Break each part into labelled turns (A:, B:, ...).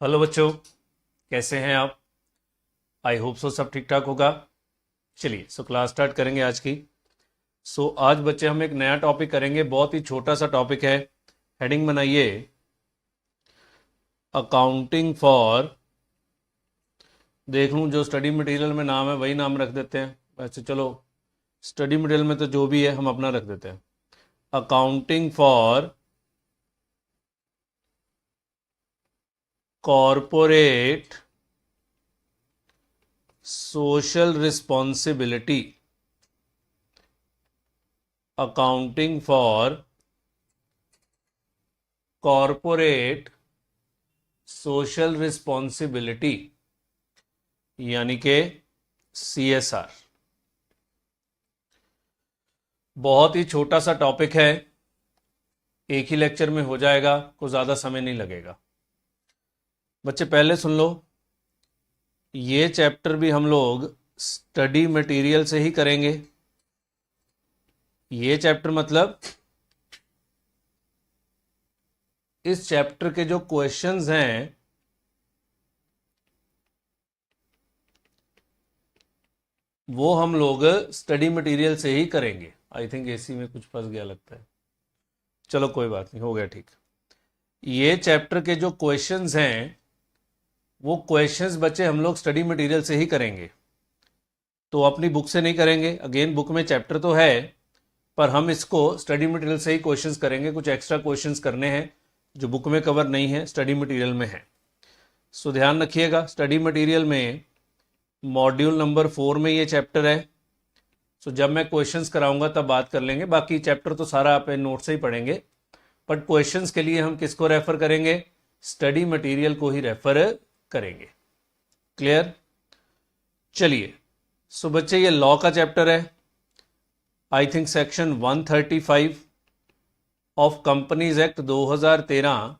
A: Hello बच्चों, कैसे हैं आप। आई होप सो सब ठीक ठाक होगा। चलिए क्लास स्टार्ट करेंगे आज की। आज बच्चे हम एक नया टॉपिक करेंगे, बहुत ही छोटा सा टॉपिक है। हेडिंग बनाइए अकाउंटिंग फॉर, देख लूँ जो स्टडी मटेरियल में नाम है वही नाम रख देते हैं। वैसे चलो स्टडी मटेरियल में तो जो भी है हम अपना रख देते हैं। Accounting for corporate social responsibility. Accounting for corporate social responsibility यानी कि CSR। बहुत ही छोटा सा टॉपिक है, एक ही लेक्चर में हो जाएगा, कुछ ज़्यादा समय नहीं लगेगा। बच्चे पहले सुन लो, ये चैप्टर भी हम लोग स्टडी मटेरियल से ही करेंगे। ये चैप्टर मतलब इस चैप्टर के जो क्वेश्चंस हैं वो हम लोग स्टडी मटेरियल से ही करेंगे। आई थिंक एसी में कुछ फंस गया लगता है, चलो कोई बात नहीं, हो गया ठीक। ये चैप्टर के जो क्वेश्चंस हैं वो क्वेश्चंस बच्चे हम लोग स्टडी मटेरियल से ही करेंगे, तो अपनी बुक से नहीं करेंगे। अगेन बुक में चैप्टर तो है पर हम इसको स्टडी मटेरियल से ही क्वेश्चंस करेंगे। कुछ एक्स्ट्रा क्वेश्चंस करने हैं जो बुक में कवर नहीं है, स्टडी मटेरियल में है। ध्यान रखिएगा, स्टडी मटेरियल में मॉड्यूल नंबर 4 में ये चैप्टर है। जब मैं क्वेश्चंस कराऊंगा तब बात कर लेंगे, बाकी चैप्टर तो सारा आप नोट से ही पढ़ेंगे। बट क्वेश्चंस के लिए हम किसको रेफर करेंगे? स्टडी मटेरियल को ही रेफर करेंगे। क्लियर? चलिए, बच्चे ये लॉ का चैप्टर है। I think section 135 of companies act 2013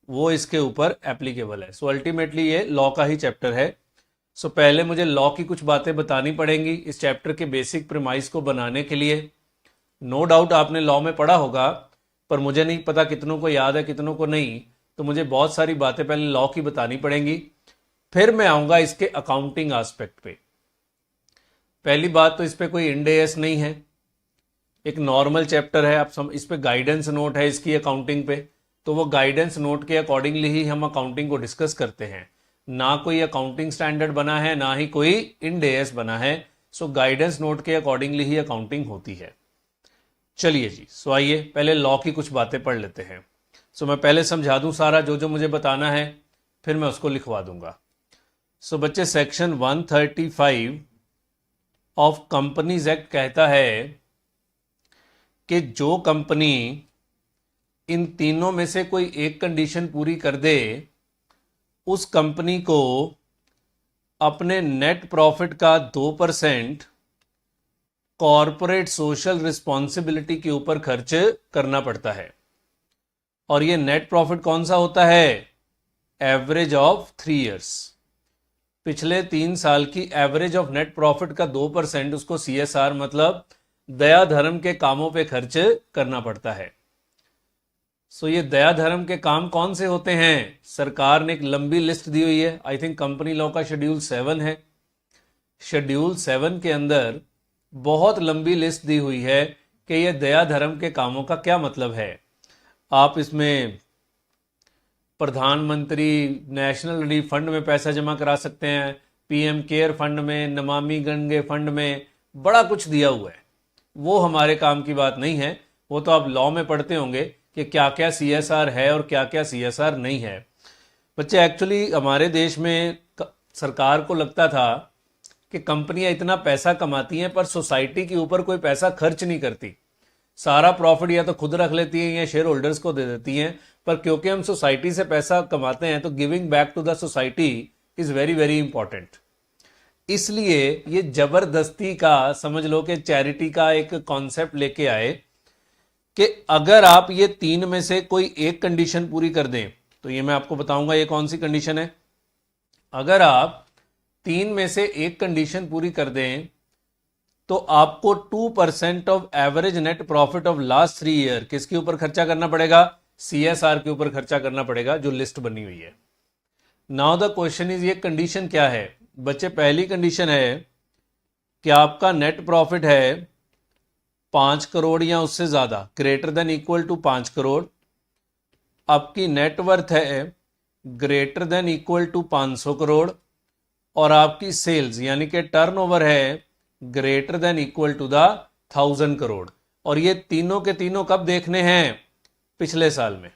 A: वो इसके ऊपर एप्लीकेबल है। अल्टीमेटली ये लॉ का ही चैप्टर है। पहले मुझे लॉ की कुछ बातें बतानी पड़ेंगी इस चैप्टर के बेसिक प्रीमाइस को बनाने के लिए। नो डाउट आपने लॉ में पढ़ा होगा, पर मुझे नहीं पता कितनों को याद है कितनों को नहीं, तो मुझे बहुत सारी बातें पहले लॉ की बतानी पड़ेंगी, फिर मैं आऊंगा इसके अकाउंटिंग एस्पेक्ट पे। पहली बात तो इस पे कोई इंड एस नहीं है, एक नॉर्मल चैप्टर है। आप इस पे गाइडेंस नोट है इसकी अकाउंटिंग पे, तो वो गाइडेंस नोट के अकॉर्डिंगली ही हम अकाउंटिंग को डिस्कस करते हैं। ना कोई अकाउंटिंग स्टैंडर्ड बना है, ना ही कोई इंड एस बना है। गाइडेंस नोट के अकॉर्डिंगली ही अकाउंटिंग होती है। चलिए जी, आइए पहले लॉ की कुछ बातें पढ़ लेते हैं। मैं पहले समझा दूं सारा जो जो मुझे बताना है, फिर मैं उसको लिखवा दूंगा। बच्चे सेक्शन 135 ऑफ कंपनीज एक्ट कहता है कि जो कंपनी इन तीनों में से कोई एक कंडीशन पूरी कर दे, उस कंपनी को अपने नेट प्रॉफिट का 2% कॉरपोरेट सोशल रिस्पॉन्सिबिलिटी के ऊपर खर्च करना पड़ता है। और ये नेट प्रॉफिट कौन सा होता है? एवरेज ऑफ 3 ईयर्स, पिछले 3 साल की एवरेज ऑफ नेट प्रॉफिट का 2% उसको CSR मतलब दया धर्म के कामों पे खर्च करना पड़ता है। ये दया धर्म के काम कौन से होते हैं? सरकार ने एक लंबी लिस्ट दी हुई है। आई थिंक कंपनी लॉ का शेड्यूल 7 है। शेड्यूल 7 के अंदर बहुत लंबी लिस्ट दी हुई है कि ये दया धर्म के कामों का क्या मतलब है। आप इसमें प्रधानमंत्री नेशनल रिलीफ फंड में पैसा जमा करा सकते हैं, PM केयर फंड में, नमामि गंगे फंड में, बड़ा कुछ दिया हुआ है। वो हमारे काम की बात नहीं है, वो तो आप लॉ में पढ़ते होंगे कि क्या क्या CSR है और क्या क्या CSR नहीं है। बच्चे एक्चुअली हमारे देश में सरकार को लगता था कि कंपनियां इतना पैसा कमाती हैं पर सोसाइटी के ऊपर कोई पैसा खर्च नहीं करती। सारा प्रॉफिट या तो खुद रख लेती हैं या शेयर होल्डर्स को दे देती हैं। पर क्योंकि हम सोसाइटी से पैसा कमाते हैं तो giving back to the society is very very important. इसलिए ये जबरदस्ती का, समझ लो कि चैरिटी का एक कॉन्सेप्ट लेके आए कि अगर आप ये 3 में से कोई एक कंडीशन पूरी कर दें, तो ये मैं आपको बताऊंगा ये कौन सी कंडीशन है। अगर आप 3 में से एक कंडीशन पूरी कर दें तो आपको 2% of average net profit of last 3 year किसके ऊपर खर्चा करना पड़ेगा? CSR के ऊपर खर्चा करना पड़ेगा, जो लिस्ट बनी हुई है। नाउ द क्वेश्चन इज, ये कंडीशन क्या है बच्चे? पहली कंडीशन है कि आपका नेट प्रॉफिट है 5 करोड़ या उससे ज़्यादा, greater than equal to 5 crore. आपकी नेटवर्थ है greater than equal to 500 crore, और आपकी सेल्स यानी कि टर्नओवर है greater than equal to the 1000 crore. और ये तीनों के तीनों कब देखने हैं? पिछले साल में,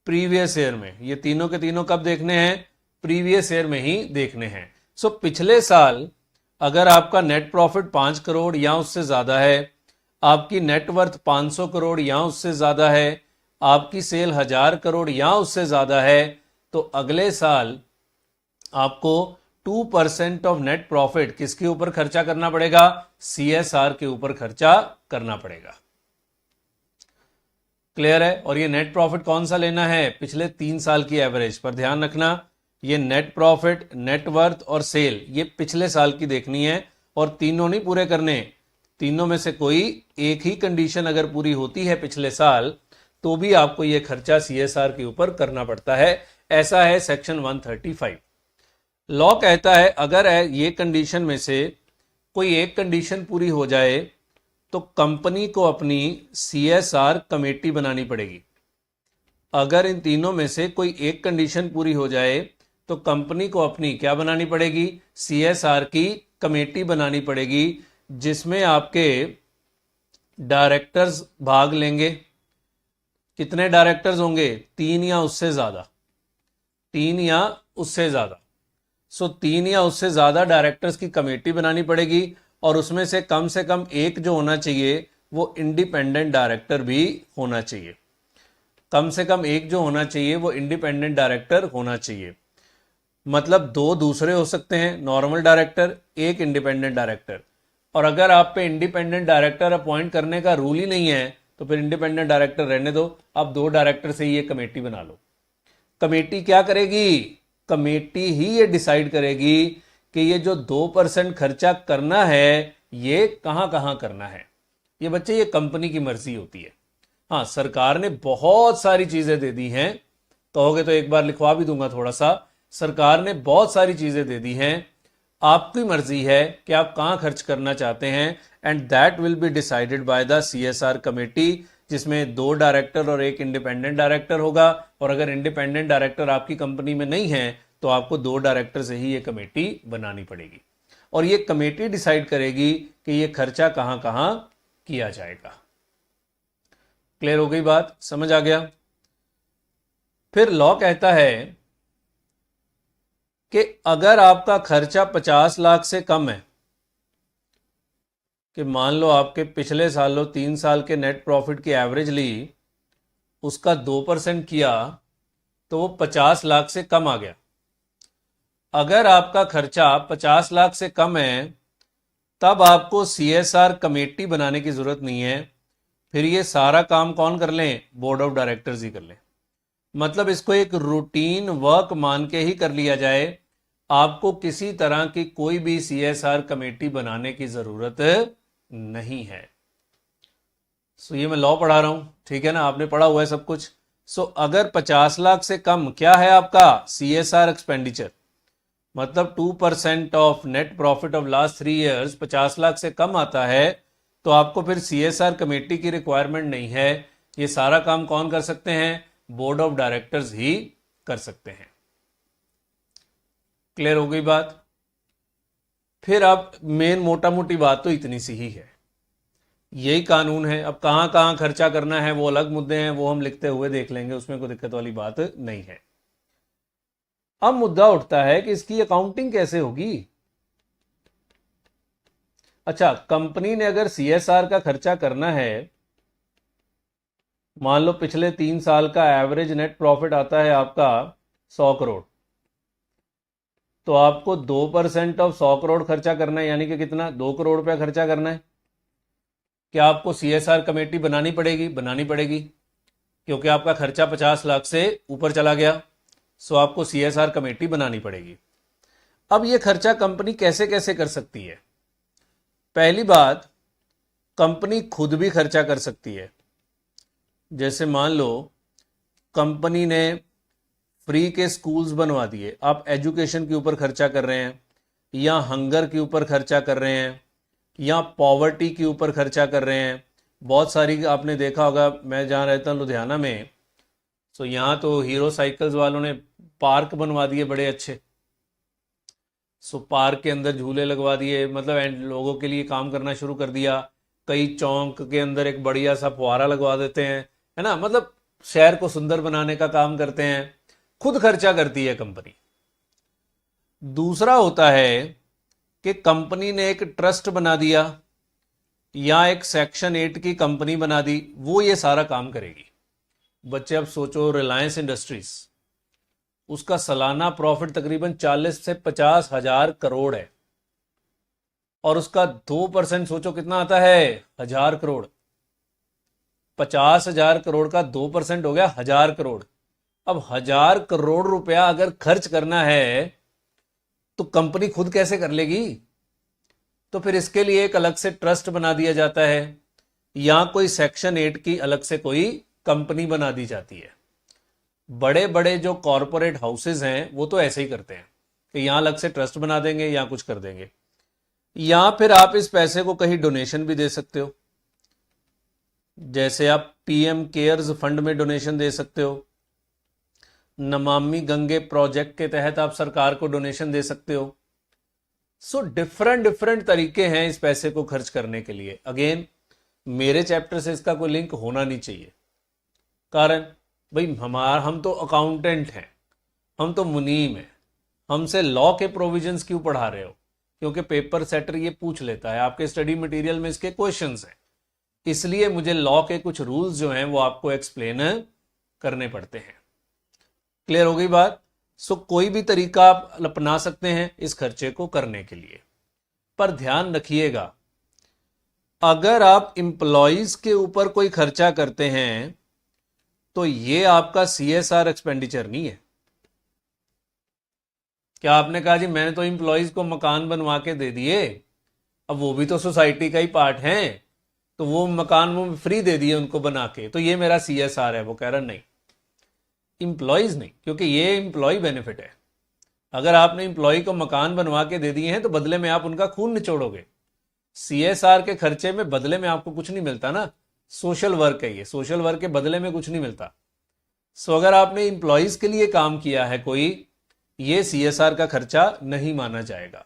A: प्रीवियस ईयर में। ये तीनों के तीनों कब देखने हैं? प्रीवियस ईयर में ही देखने हैं। सो पिछले साल अगर आपका नेट प्रॉफिट 5 करोड़ या उससे ज़्यादा है, आपकी नेटवर्थ 500 करोड़ या उससे ज़्यादा है, आपकी सेल 1000 करोड़ या उससे ज़्यादा है, तो अगले साल आपको 2% ऑफ नेट प्रॉफिट किसके ऊपर खर्चा करना पड़ेगा? CSR के ऊपर खर्चा करना पड़ेगा। क्लियर है? और ये नेट प्रॉफिट कौन सा लेना है? पिछले 3 साल की एवरेज पर ध्यान रखना। ये नेट प्रॉफिट, नेटवर्थ और सेल ये पिछले साल की देखनी है, और तीनों नहीं पूरे करने। तीनों में से कोई एक ही कंडीशन अगर पूरी होती है पिछले साल, तो भी आपको ये खर्चा CSR के ऊपर करना पड़ता है। ऐसा है सेक्शन 135। लॉ कहता है अगर ये कंडीशन में से कोई एक कंडीशन पूरी हो जाए तो कंपनी को अपनी CSR कमेटी बनानी पड़ेगी। अगर इन तीनों में से कोई एक कंडीशन पूरी हो जाए तो कंपनी को अपनी क्या बनानी पड़ेगी? CSR की कमेटी बनानी पड़ेगी, जिसमें आपके डायरेक्टर्स भाग लेंगे। कितने डायरेक्टर्स होंगे? 3 या उससे ज़्यादा। 3 या उससे ज़्यादा। सो 3 या उससे ज़्यादा डायरेक्टर्स की कमेटी बनानी पड़ेगी, और उसमें से कम एक जो होना चाहिए वो इंडिपेंडेंट डायरेक्टर भी होना चाहिए। कम से कम एक जो होना चाहिए वो इंडिपेंडेंट डायरेक्टर होना चाहिए। मतलब 2 दूसरे हो सकते हैं, नॉर्मल डायरेक्टर, एक इंडिपेंडेंट डायरेक्टर। और अगर आप पे इंडिपेंडेंट डायरेक्टर अपॉइंट करने का रूल ही नहीं है तो फिर इंडिपेंडेंट डायरेक्टर रहने दो, आप 2 डायरेक्टर से ही ये कमेटी बना लो। कमेटी क्या करेगी? कमेटी ही ये डिसाइड करेगी कि ये जो 2% खर्चा करना है ये कहां कहां करना है। ये बच्चे, ये कंपनी की मर्जी होती है। हाँ, सरकार ने बहुत सारी चीजें दे दी हैं, कहोगे तो एक बार लिखवा भी दूंगा थोड़ा सा। सरकार ने बहुत सारी चीजें दे दी हैं, आपकी मर्जी है कि आप कहां खर्च करना चाहते हैं, and that will be decided by the CSR committee, जिसमें 2 डायरेक्टर और एक इंडिपेंडेंट डायरेक्टर होगा। और अगर इंडिपेंडेंट डायरेक्टर आपकी कंपनी में नहीं है तो आपको 2 डायरेक्टर से ही ये कमेटी बनानी पड़ेगी, और ये कमेटी डिसाइड करेगी कि ये खर्चा कहां कहां किया जाएगा। क्लियर हो गई बात? समझ आ गया? फिर लॉ कहता है कि अगर आपका खर्चा 50 लाख से कम है, कि मान लो आपके पिछले सालों 3 साल के नेट प्रॉफिट की एवरेज ली, उसका 2% किया तो वो 50 लाख से कम आ गया। अगर आपका खर्चा 50 लाख से कम है तब आपको CSR कमेटी बनाने की जरूरत नहीं है, फिर ये सारा काम कौन कर लें? बोर्ड ऑफ डायरेक्टर्स ही कर लें। मतलब इसको एक रूटीन वर्क मान के ही कर लिया जाए, आपको किसी तरह की कोई भी CSR कमेटी बनाने की जरूरत नहीं है। सो ये मैं लॉ पढ़ा रहा हूं, ठीक है ना? आपने पढ़ा हुआ है सब कुछ। सो अगर 50 लाख से कम क्या है आपका? CSR एक्सपेंडिचर, मतलब 2% of net profit of last 3 years 50 lakh से कम आता है, तो आपको फिर CSR कमेटी की रिक्वायरमेंट नहीं है। ये सारा काम कौन कर सकते हैं? बोर्ड ऑफ डायरेक्टर्स ही कर सकते हैं। क्लियर हो गई बात? फिर अब मेन मोटा मोटी बात तो इतनी सी ही है, यही कानून है। अब कहां कहां खर्चा करना है वो अलग मुद्दे हैं, वो हम लिखते हुए देख लेंगे, उसमें कोई दिक्कत वाली बात नहीं है। अब मुद्दा उठता है कि इसकी अकाउंटिंग कैसे होगी। अच्छा, कंपनी ने अगर CSR का खर्चा करना है, मान लो पिछले 3 साल का एवरेज नेट प्रॉफिट आता है आपका 100 करोड़, तो आपको 2% ऑफ 100 करोड़ खर्चा करना है, यानी कि कितना? 2 करोड़ रुपया खर्चा करना है। क्या आपको CSR कमेटी बनानी पड़ेगी? बनानी पड़ेगी, क्योंकि आपका खर्चा 50 लाख से ऊपर चला गया। सो आपको CSR कमेटी बनानी पड़ेगी। अब ये खर्चा कंपनी कैसे कैसे कर सकती है? पहली बात, कंपनी खुद भी खर्चा कर सकती है। जैसे मान लो कंपनी ने फ्री के स्कूल्स बनवा दिए, आप एजुकेशन के ऊपर खर्चा कर रहे हैं, या हंगर के ऊपर खर्चा कर रहे हैं, या पॉवर्टी के ऊपर खर्चा कर रहे हैं। बहुत सारी आपने देखा होगा, मैं जहाँ रहता हूँ लुधियाना में, तो यहाँ तो हीरो साइकिल्स वालों ने पार्क बनवा दिए बड़े अच्छे। सो पार्क के अंदर झूले लगवा दिए, मतलब एंड लोगों के लिए काम करना शुरू कर दिया। कई चौक के अंदर एक बढ़िया सा फुहारा लगवा देते हैं, है ना, मतलब शहर को सुंदर बनाने का काम करते हैं। खुद खर्चा करती है कंपनी। दूसरा होता है कि कंपनी ने एक ट्रस्ट बना दिया या एक सेक्शन 8 की कंपनी बना दी, वो ये सारा काम करेगी। बच्चे अब सोचो, रिलायंस इंडस्ट्रीज, उसका सालाना प्रॉफिट तकरीबन 40 से 50 हजार करोड़ है, और उसका 2% सोचो कितना आता है, 1000 करोड़। 50,000 करोड़ का 2% हो गया 1000 करोड़। अब 1000 करोड़ रुपया अगर खर्च करना है तो कंपनी खुद कैसे कर लेगी? तो फिर इसके लिए एक अलग से ट्रस्ट बना दिया जाता है, या कोई सेक्शन 8 की अलग से कोई कंपनी बना दी जाती है। बड़े बड़े जो कॉरपोरेट हाउसेज हैं वो तो ऐसे ही करते हैं कि यहां अलग से ट्रस्ट बना देंगे या कुछ कर देंगे, या फिर आप इस पैसे को कहीं डोनेशन भी दे सकते हो। जैसे आप पीएम केयर्स फंड में डोनेशन दे सकते हो, नमामि गंगे प्रोजेक्ट के तहत आप सरकार को डोनेशन दे सकते हो। सो डिफरेंट डिफरेंट तरीके हैं इस पैसे को खर्च करने के लिए। अगेन, मेरे चैप्टर से इसका कोई लिंक होना नहीं चाहिए, कारण भाई हम तो अकाउंटेंट हैं, हम तो मुनीम हैं, हमसे लॉ के प्रोविजंस क्यों पढ़ा रहे हो? क्योंकि पेपर सेटर ये पूछ लेता है, आपके स्टडी मटेरियल में इसके क्वेश्चंस हैं, इसलिए मुझे लॉ के कुछ रूल्स जो हैं वो आपको एक्सप्लेन करने पड़ते हैं। क्लियर हो गई बात? सो कोई भी तरीका आप अपना सकते हैं इस खर्चे को करने के लिए, पर ध्यान रखिएगा, अगर आप इंप्लॉइज के ऊपर कोई खर्चा करते हैं तो ये आपका CSR एक्सपेंडिचर नहीं है। क्या आपने कहा जी मैंने तो इंप्लॉइज को मकान बनवा के दे दिए, अब वो भी तो सोसाइटी का ही पार्ट है, तो वो मकान वो फ्री दे दिए उनको बना के, तो ये मेरा CSR है? वो कह रहा नहीं, इंप्लॉइज नहीं, क्योंकि ये इंप्लॉय बेनिफिट है। अगर आपने इंप्लॉय को मकान बनवा के दे दिए हैं तो बदले में आप उनका खून निचोड़ोगे। CSR के खर्चे में बदले में आपको कुछ नहीं मिलता ना, सोशल वर्क है ये, सोशल वर्क के बदले में कुछ नहीं मिलता। सो अगर आपने इंप्लॉइज के लिए काम किया है कोई, ये CSR का खर्चा नहीं माना जाएगा।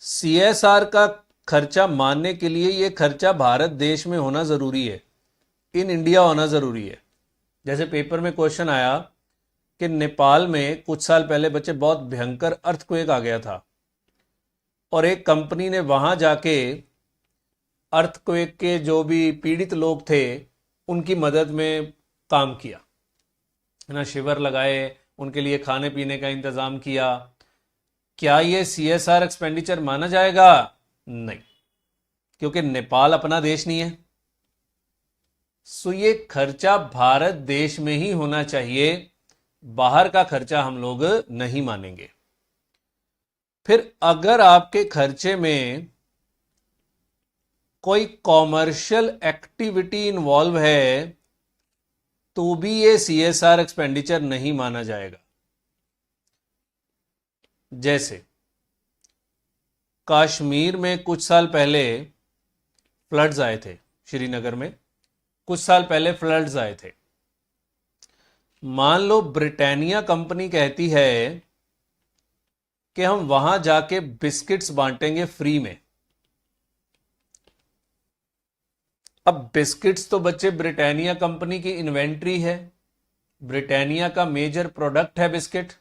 A: CSR का खर्चा मानने के लिए ये खर्चा भारत देश में होना जरूरी है, इन इंडिया होना जरूरी है। जैसे पेपर में क्वेश्चन आया कि नेपाल में कुछ साल पहले बच्चे बहुत भयंकर अर्थक्वेक आ गया था, और एक कंपनी ने वहां जाके अर्थक्वेक के जो भी पीड़ित लोग थे उनकी मदद में काम किया, है ना, शिविर लगाए, उनके लिए खाने पीने का इंतजाम किया। क्या ये CSR एक्सपेंडिचर माना जाएगा? नहीं, क्योंकि नेपाल अपना देश नहीं है। सो ये खर्चा भारत देश में ही होना चाहिए, बाहर का खर्चा हम लोग नहीं मानेंगे। फिर अगर आपके खर्चे में कोई कॉमर्शियल एक्टिविटी इन्वॉल्व है तो भी ये CSR एक्सपेंडिचर नहीं माना जाएगा। जैसे कश्मीर में कुछ साल पहले फ्लड्स आए थे, श्रीनगर में कुछ साल पहले फ्लड्स आए थे। मान लो ब्रिटानिया कंपनी कहती है कि हम वहां जाके बिस्किट्स बांटेंगे फ्री में। अब बिस्किट्स तो बच्चे ब्रिटानिया कंपनी की इन्वेंट्री है, ब्रिटानिया का मेजर प्रोडक्ट है बिस्किट।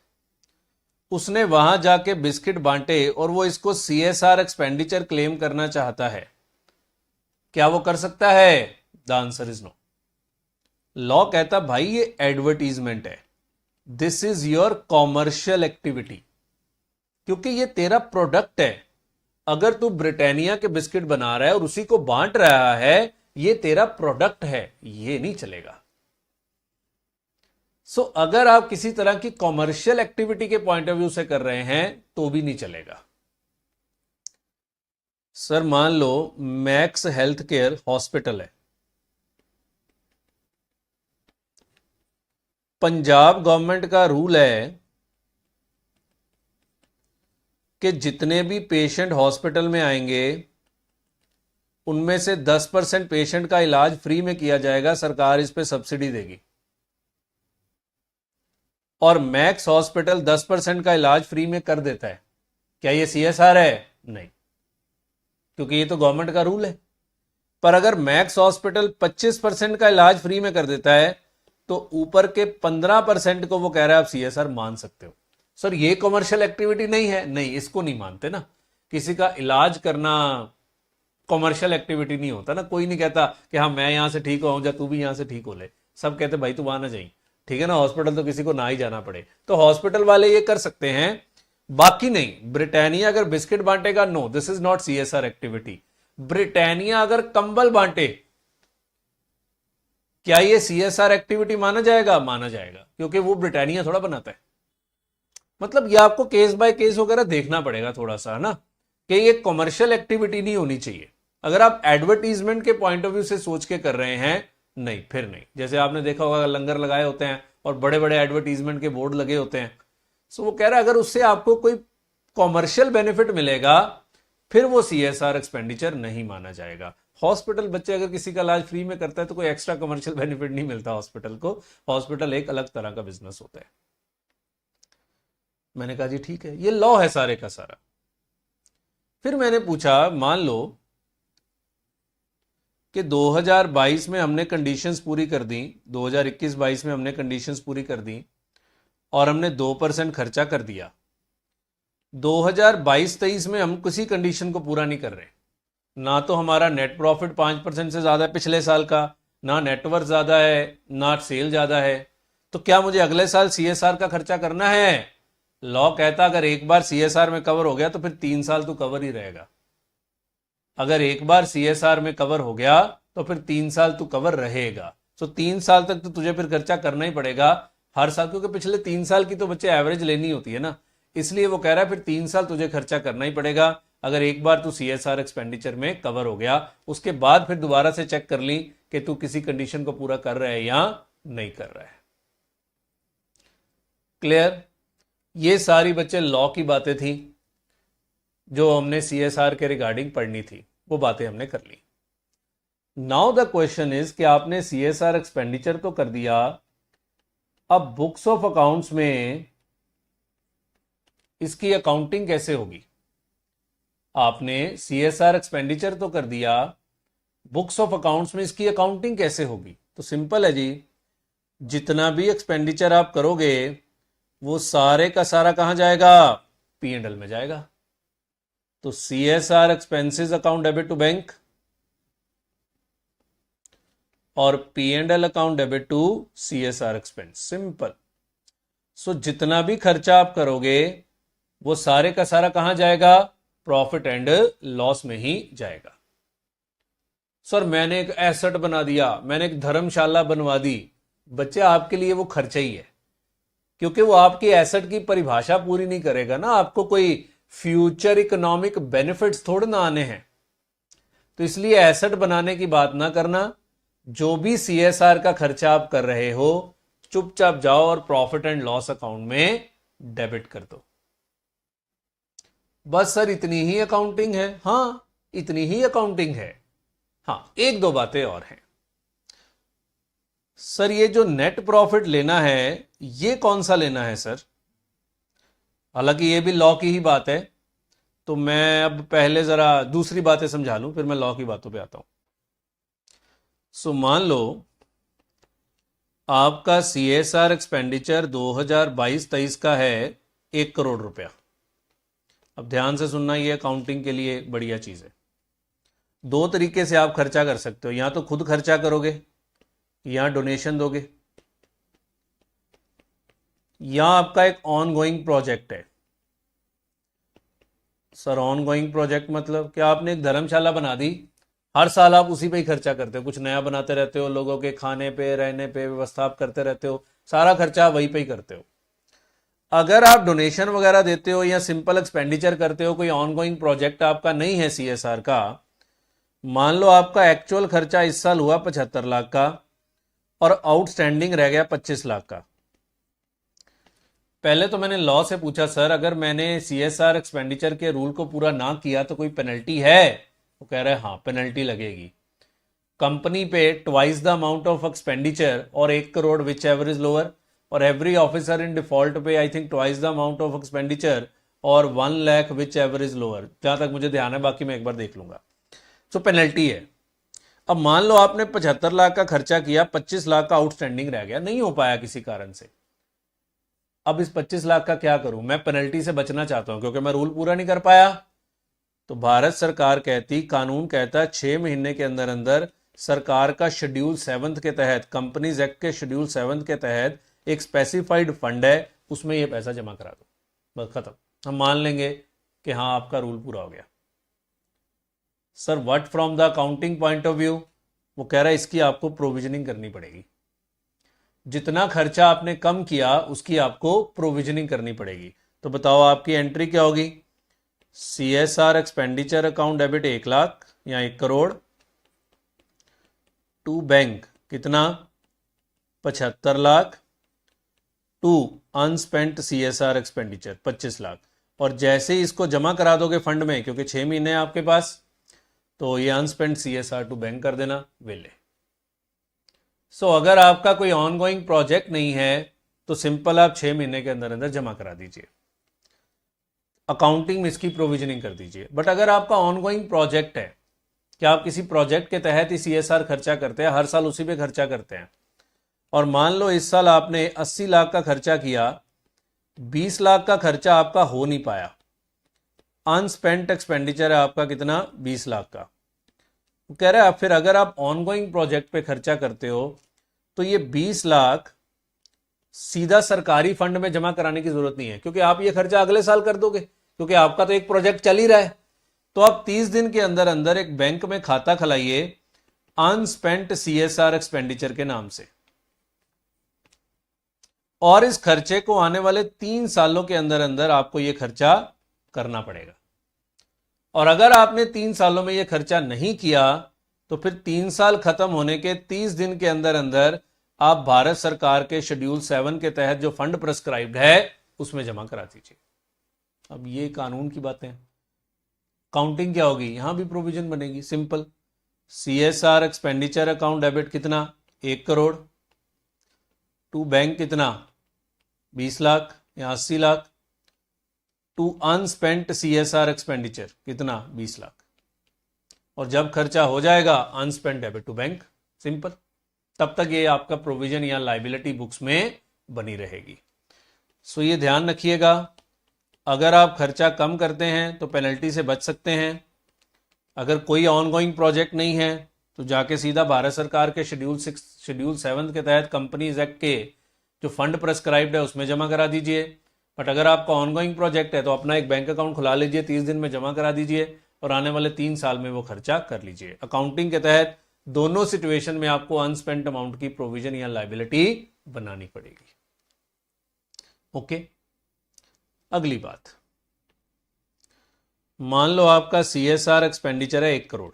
A: उसने वहां जाके बिस्किट बांटे और वो इसको CSR एक्सपेंडिचर क्लेम करना चाहता है, क्या वो कर सकता है? The answer is no. Law कहता भाई ये एडवर्टीजमेंट है, this is your commercial activity, क्योंकि ये तेरा प्रोडक्ट है। अगर तू ब्रिटानिया के बिस्किट बना रहा है और उसी को बांट रहा है, ये तेरा प्रोडक्ट है, ये नहीं चलेगा। सो अगर आप किसी तरह की कॉमर्शियल एक्टिविटी के पॉइंट ऑफ व्यू से कर रहे हैं तो भी नहीं चलेगा। सर मान लो मैक्स हेल्थ केयर हॉस्पिटल है, पंजाब गवर्नमेंट का रूल है कि जितने भी पेशेंट हॉस्पिटल में आएंगे उनमें से 10% पेशेंट का इलाज फ्री में किया जाएगा, सरकार इस पे सब्सिडी देगी। और मैक्स हॉस्पिटल 10% का इलाज फ्री में कर देता है। क्या ये CSR है? नहीं, क्योंकि ये तो गवर्नमेंट का रूल है। पर अगर मैक्स हॉस्पिटल 25% का इलाज फ्री में कर देता है तो ऊपर के 15% को वो कह रहा है आप CSR मान सकते हो। सर ये कमर्शियल एक्टिविटी नहीं है? नहीं, इसको नहीं मानते ना। किसी का इलाज करना कमर्शियल एक्टिविटी नहीं होता ना। कोई नहीं कहता कि हाँ मैं यहां से ठीक हो जा तू भी यहां से ठीक हो ले। सब कहते भाई तू वहां ना जाइए, ठीक है ना, हॉस्पिटल तो किसी को ना ही जाना पड़े। तो हॉस्पिटल वाले ये कर सकते हैं, बाकी नहीं। ब्रिटानिया अगर बिस्किट बांटेगा, no, this is not CSR activity. Britannia अगर कंबल बांटे, क्या ये CSR एक्टिविटी माना जाएगा? माना जाएगा, क्योंकि वो ब्रिटानिया थोड़ा बनाता है। मतलब ये आपको केस बाय केस वगैरह देखना पड़ेगा थोड़ा सा, है ना, कि ये कमर्शियल एक्टिविटी नहीं होनी चाहिए। अगर आप एडवर्टीजमेंट के पॉइंट ऑफ व्यू से सोच के कर रहे हैं, नहीं, फिर नहीं। जैसे आपने देखा होगा लंगर लगाए होते हैं और बड़े बड़े एडवर्टीजमेंट के बोर्ड लगे होते हैं, सो वो कह रहा है अगर उससे आपको कोई कॉमर्शियल बेनिफिट मिलेगा फिर वो CSR एक्सपेंडिचर नहीं माना जाएगा। हॉस्पिटल बच्चे अगर किसी का इलाज फ्री में करता है तो कोई एक्स्ट्रा कमर्शियल बेनिफिट नहीं मिलता हॉस्पिटल को। हॉस्पिटल एक अलग तरह का बिजनेस होता है। मैंने कहा जी ठीक है, ये लॉ है सारे का सारा। फिर मैंने पूछा, मान लो कि 2022 में हमने कंडीशंस पूरी कर दी, 2021-22 में हमने कंडीशंस पूरी कर दी और हमने 2% खर्चा कर दिया। 2022-23 में हम किसी कंडीशन को पूरा नहीं कर रहे। ना तो हमारा नेट प्रॉफिट 5% से ज्यादा है पिछले साल का, ना नेटवर्थ ज्यादा है, ना सेल ज्यादा है। तो क्या मुझे अगले साल CSR का खर्चा करना है? लॉ कहता अगर एक बार CSR में कवर हो गया तो फिर 3 साल तो कवर ही रहेगा। अगर एक बार CSR में कवर हो गया तो फिर 3 साल तू कवर रहेगा। तो 3 साल तक तो तुझे फिर खर्चा करना ही पड़ेगा हर साल, क्योंकि पिछले 3 साल की तो बच्चे एवरेज लेनी होती है ना। इसलिए वो कह रहा है फिर 3 साल तुझे खर्चा करना ही पड़ेगा। अगर एक बार तू CSR एक्सपेंडिचर में कवर हो गया, उसके बाद फिर दोबारा से चेक कर ली कि तू किसी कंडीशन को पूरा कर रहा है या नहीं कर रहा है। क्लियर? ये सारी बच्चे लॉ की बातें थी जो हमने CSR के रिगार्डिंग पढ़नी थी, वो बातें हमने कर ली। नाउ द क्वेश्चन इज कि आपने CSR एक्सपेंडिचर तो कर दिया, अब बुक्स ऑफ अकाउंट्स में इसकी अकाउंटिंग कैसे होगी? आपने CSR एक्सपेंडिचर तो कर दिया, बुक्स ऑफ अकाउंट्स में इसकी अकाउंटिंग कैसे होगी? तो सिंपल है जी, जितना भी एक्सपेंडिचर आप करोगे वो सारे का सारा कहां जाएगा? P&L में जाएगा। तो CSR expenses account debit to bank और P&L account debit to CSR expense. Simple. So जितना भी खर्चा आप करोगे वो सारे का सारा कहां जाएगा? प्रॉफिट एंड लॉस में ही जाएगा। सर मैंने एक एसेट बना दिया, मैंने एक धर्मशाला बनवा दी, बच्चे आपके लिए वो खर्चा ही है, क्योंकि वो आपकी एसेट की परिभाषा पूरी नहीं करेगा ना। आपको कोई फ्यूचर इकोनॉमिक बेनिफिट्स थोड़े ना आने हैं। तो इसलिए एसेट बनाने की बात ना करना। जो भी CSR का खर्चा आप कर रहे हो चुपचाप जाओ और प्रॉफिट एंड लॉस अकाउंट में डेबिट कर दो। बस सर इतनी ही अकाउंटिंग है? हाँ, इतनी ही अकाउंटिंग है। हाँ, एक दो बातें और हैं। सर ये जो नेट प्रॉफिट लेना है ये कौन सा लेना है सर? हालांकि ये भी लॉ की ही बात है, तो मैं अब पहले जरा दूसरी बातें समझा लूं फिर मैं लॉ की बातों पे आता हूं। सो मान लो आपका CSR एक्सपेंडिचर 2022-23 का है 1 करोड़ रुपया। अब ध्यान से सुनना, ये अकाउंटिंग के लिए बढ़िया चीज है। 2 तरीके से आप खर्चा कर सकते हो, या तो खुद खर्चा करोगे या डोनेशन दोगे, या आपका एक ऑन गोइंग प्रोजेक्ट है। सर ऑन गोइंग प्रोजेक्ट मतलब क्या? आपने एक धर्मशाला बना दी, हर साल आप उसी पे ही खर्चा करते हो, कुछ नया बनाते रहते हो, लोगों के खाने पे रहने पे व्यवस्था आप करते रहते हो, सारा खर्चा वहीं पे ही करते हो। अगर आप डोनेशन वगैरह देते हो या सिंपल एक्सपेंडिचर करते हो, कोई ऑन गोइंग प्रोजेक्ट आपका नहीं है CSR का, मान लो आपका एक्चुअल खर्चा इस साल हुआ 75 लाख का और आउटस्टैंडिंग रह गया 25 लाख का, पहले तो मैंने लॉ से पूछा सर अगर मैंने CSR एक्सपेंडिचर के रूल को पूरा ना किया तो कोई पेनल्टी है? वो कह रहा है हाँ पेनल्टी लगेगी। कंपनी पे twice the amount of expenditure और 1 crore which ever is lower, और एवरी ऑफिसर इन डिफॉल्ट पे I think twice the amount of expenditure और 1 lakh which ever is lower, जहां तक मुझे ध्यान है, बाकी मैं एक बार देख लूंगा। तो पेनल्टी है। अब मान लो आपने 75 लाख का खर्चा किया, 25 लाख का आउटस्टैंडिंग रह गया, नहीं हो पाया किसी कारण से। अब इस 25 लाख का क्या करूं? मैं पेनल्टी से बचना चाहता हूं क्योंकि मैं रूल पूरा नहीं कर पाया। तो भारत सरकार कहती, कानून कहता है 6 महीने के अंदर अंदर सरकार का शेड्यूल 7 के तहत, कंपनीज एक्ट के शेड्यूल 7 के तहत एक स्पेसिफाइड फंड है, उसमें ये पैसा जमा करा दो, बस खत्म। हम मान लेंगे कि हाँ आपका रूल पूरा हो गया। Sir what from the accounting point of view? वो कह रहा है इसकी आपको प्रोविजनिंग करनी पड़ेगी। जितना खर्चा आपने कम किया उसकी आपको प्रोविजनिंग करनी पड़ेगी। तो बताओ आपकी एंट्री क्या होगी? CSR expenditure account debit 1 lakh या 1 करोड़, टू बैंक कितना 75 lakh, to unspent CSR expenditure 25 lakh. और जैसे ही इसको जमा करा दोगे फंड में, क्योंकि 6 महीने हैं आपके पास, तो ये अनस्पेंट CSR टू बैंक कर देना, वेले। सो अगर आपका कोई ऑनगोइंग प्रोजेक्ट नहीं है तो सिंपल आप 6 महीने के अंदर अंदर जमा करा दीजिए, अकाउंटिंग में इसकी प्रोविजनिंग कर दीजिए। बट अगर आपका ऑनगोइंग प्रोजेक्ट है कि आप किसी प्रोजेक्ट के तहत ही CSR खर्चा करते हैं, हर साल उसी पे खर्चा करते हैं, और मान लो इस साल आपने 80 लाख का खर्चा किया, 20 लाख का खर्चा आपका हो नहीं पाया, अनस्पेंट एक्सपेंडिचर है आपका कितना 20 लाख का। वो कह रहा है फिर अगर आप ऑनगोइंग प्रोजेक्ट पे खर्चा करते हो तो ये 20 लाख सीधा सरकारी फंड में जमा कराने की जरूरत नहीं है, क्योंकि आप ये खर्चा अगले साल कर दोगे, क्योंकि आपका तो एक प्रोजेक्ट चल ही रहा है। तो आप 30 दिन के अंदर अंदर एक बैंक में खाता खुलाइए अनस्पेंट CSR एक्सपेंडिचर के नाम से, और इस खर्चे को आने वाले 3 सालों के अंदर अंदर आपको यह खर्चा करना पड़ेगा। और अगर आपने 3 सालों में यह खर्चा नहीं किया तो फिर 3 साल खत्म होने के 30 दिन के अंदर अंदर आप भारत सरकार के शेड्यूल 7 के तहत जो फंड प्रेस्क्राइब्ड है उसमें जमा करा दीजिए। अब ये कानून की बातें हैं। काउंटिंग क्या होगी? यहां भी प्रोविजन बनेगी, simple. CSR expenditure account debit कितना 1 करोड़, टू बैंक कितना 20 लाख या 80 lakh, to unspent CSR expenditure कितना 20 लाख, और जब खर्चा हो जाएगा अनस्पेंट डेबिट टू बैंक, सिंपल। तब तक ये आपका प्रोविजन या लायबिलिटी बुक्स में बनी रहेगी। सो ये ध्यान रखिएगा, अगर आप खर्चा कम करते हैं तो पेनल्टी से बच सकते हैं। अगर कोई ऑनगोइंग प्रोजेक्ट नहीं है तो जाके सीधा भारत सरकार के शेड्यूल 7 के तहत कंपनीज एक्ट के जो फंड प्रेस्क्राइब्ड है उसमें जमा करा दीजिए। बट अगर आपका ऑनगोइंग प्रोजेक्ट है तो अपना एक बैंक अकाउंट खुला लीजिए, 30 दिन में जमा करा दीजिए और आने वाले 3 साल में वो खर्चा कर लीजिए। अकाउंटिंग के तहत दोनों सिचुएशन में आपको अनस्पेंट अमाउंट की प्रोविजन या लायबिलिटी बनानी पड़ेगी। ओके, अगली बात, मान लो आपका CSR एक्सपेंडिचर है 1 करोड़।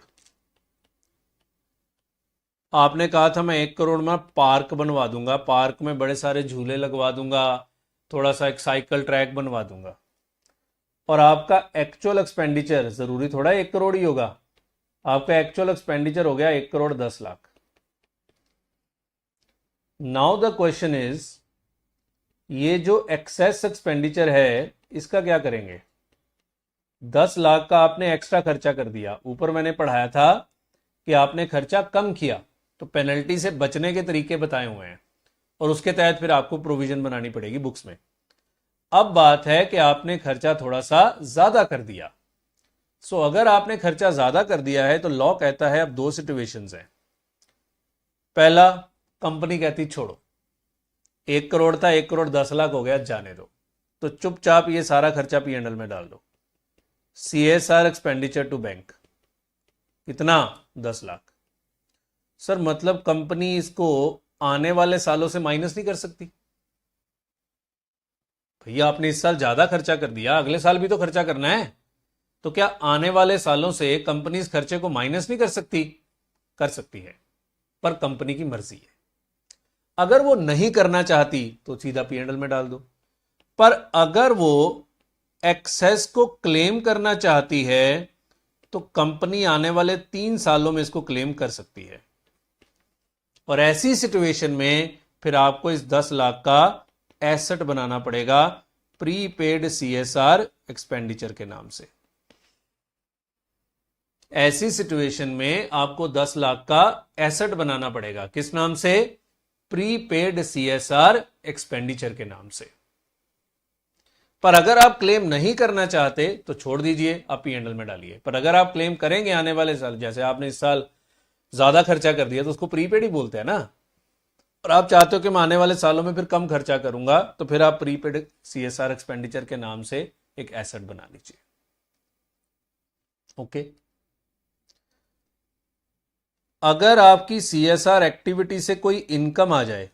A: आपने कहा था मैं 1 करोड़ में पार्क बनवा दूंगा, पार्क में बड़े सारे झूले लगवा दूंगा, थोड़ा सा एक साइकिल ट्रैक बनवा दूंगा, और आपका एक्चुअल एक्सपेंडिचर जरूरी थोड़ा 1 करोड़ ही होगा, आपका एक्चुअल एक्सपेंडिचर हो गया 1 crore 10 lakh. Now the question is, ये जो एक्सेस एक्सपेंडिचर है इसका क्या करेंगे? 10 लाख का आपने एक्स्ट्रा खर्चा कर दिया, ऊपर मैंने पढ़ाया था कि आपने खर्चा कम किया तो पेनल्टी से बचने के तरीके बताए हुए हैं, और उसके तहत फिर आपको प्रोविजन बनानी पड़ेगी बुक्स में। अब बात है कि आपने खर्चा थोड़ा सा ज्यादा कर दिया। सो अगर आपने खर्चा ज्यादा कर दिया है तो लॉ कहता है अब 2 सिचुएशंस हैं। पहला, कंपनी कहती छोड़ो, 1 करोड़ था 1 करोड़ 10 लाख हो गया, जाने दो, तो चुपचाप ये सारा खर्चा P&L में डाल दो। CSR एक्सपेंडिचर टू बैंक कितना 10 लाख। सर मतलब कंपनी इसको आने वाले सालों से माइनस नहीं कर सकती? भैया आपने इस साल ज्यादा खर्चा कर दिया, अगले साल भी तो खर्चा करना है, तो क्या आने वाले सालों से कंपनी इस खर्चे को माइनस नहीं कर सकती? कर सकती है, पर कंपनी की मर्जी है। अगर वो नहीं करना चाहती तो सीधा P&L में डाल दो। पर अगर वो एक्सेस को क्लेम करना चाहती है तो कंपनी आने वाले 3 सालों में इसको क्लेम कर सकती है, और ऐसी सिचुएशन में फिर आपको इस 10 लाख का एसेट बनाना पड़ेगा प्रीपेड सीएसआर एक्सपेंडिचर के नाम से। ऐसी सिचुएशन में आपको 10 लाख का एसेट बनाना पड़ेगा, किस नाम से? प्रीपेड सीएसआर एक्सपेंडिचर के नाम से। पर अगर आप क्लेम नहीं करना चाहते तो छोड़ दीजिए, आप P&L में डालिए। पर अगर आप क्लेम करेंगे आने वाले साल, जैसे आपने इस साल ज्यादा खर्चा कर दिया तो उसको प्रीपेड ही बोलते हैं ना, और आप चाहते हो कि मैं आने वाले सालों में फिर कम खर्चा करूंगा, तो फिर आप प्रीपेड सीएसआर एक्सपेंडिचर के नाम से एक एसेट बना लीजिए। ओके। अगर आपकी सीएसआर एक्टिविटी से कोई इनकम आ जाए,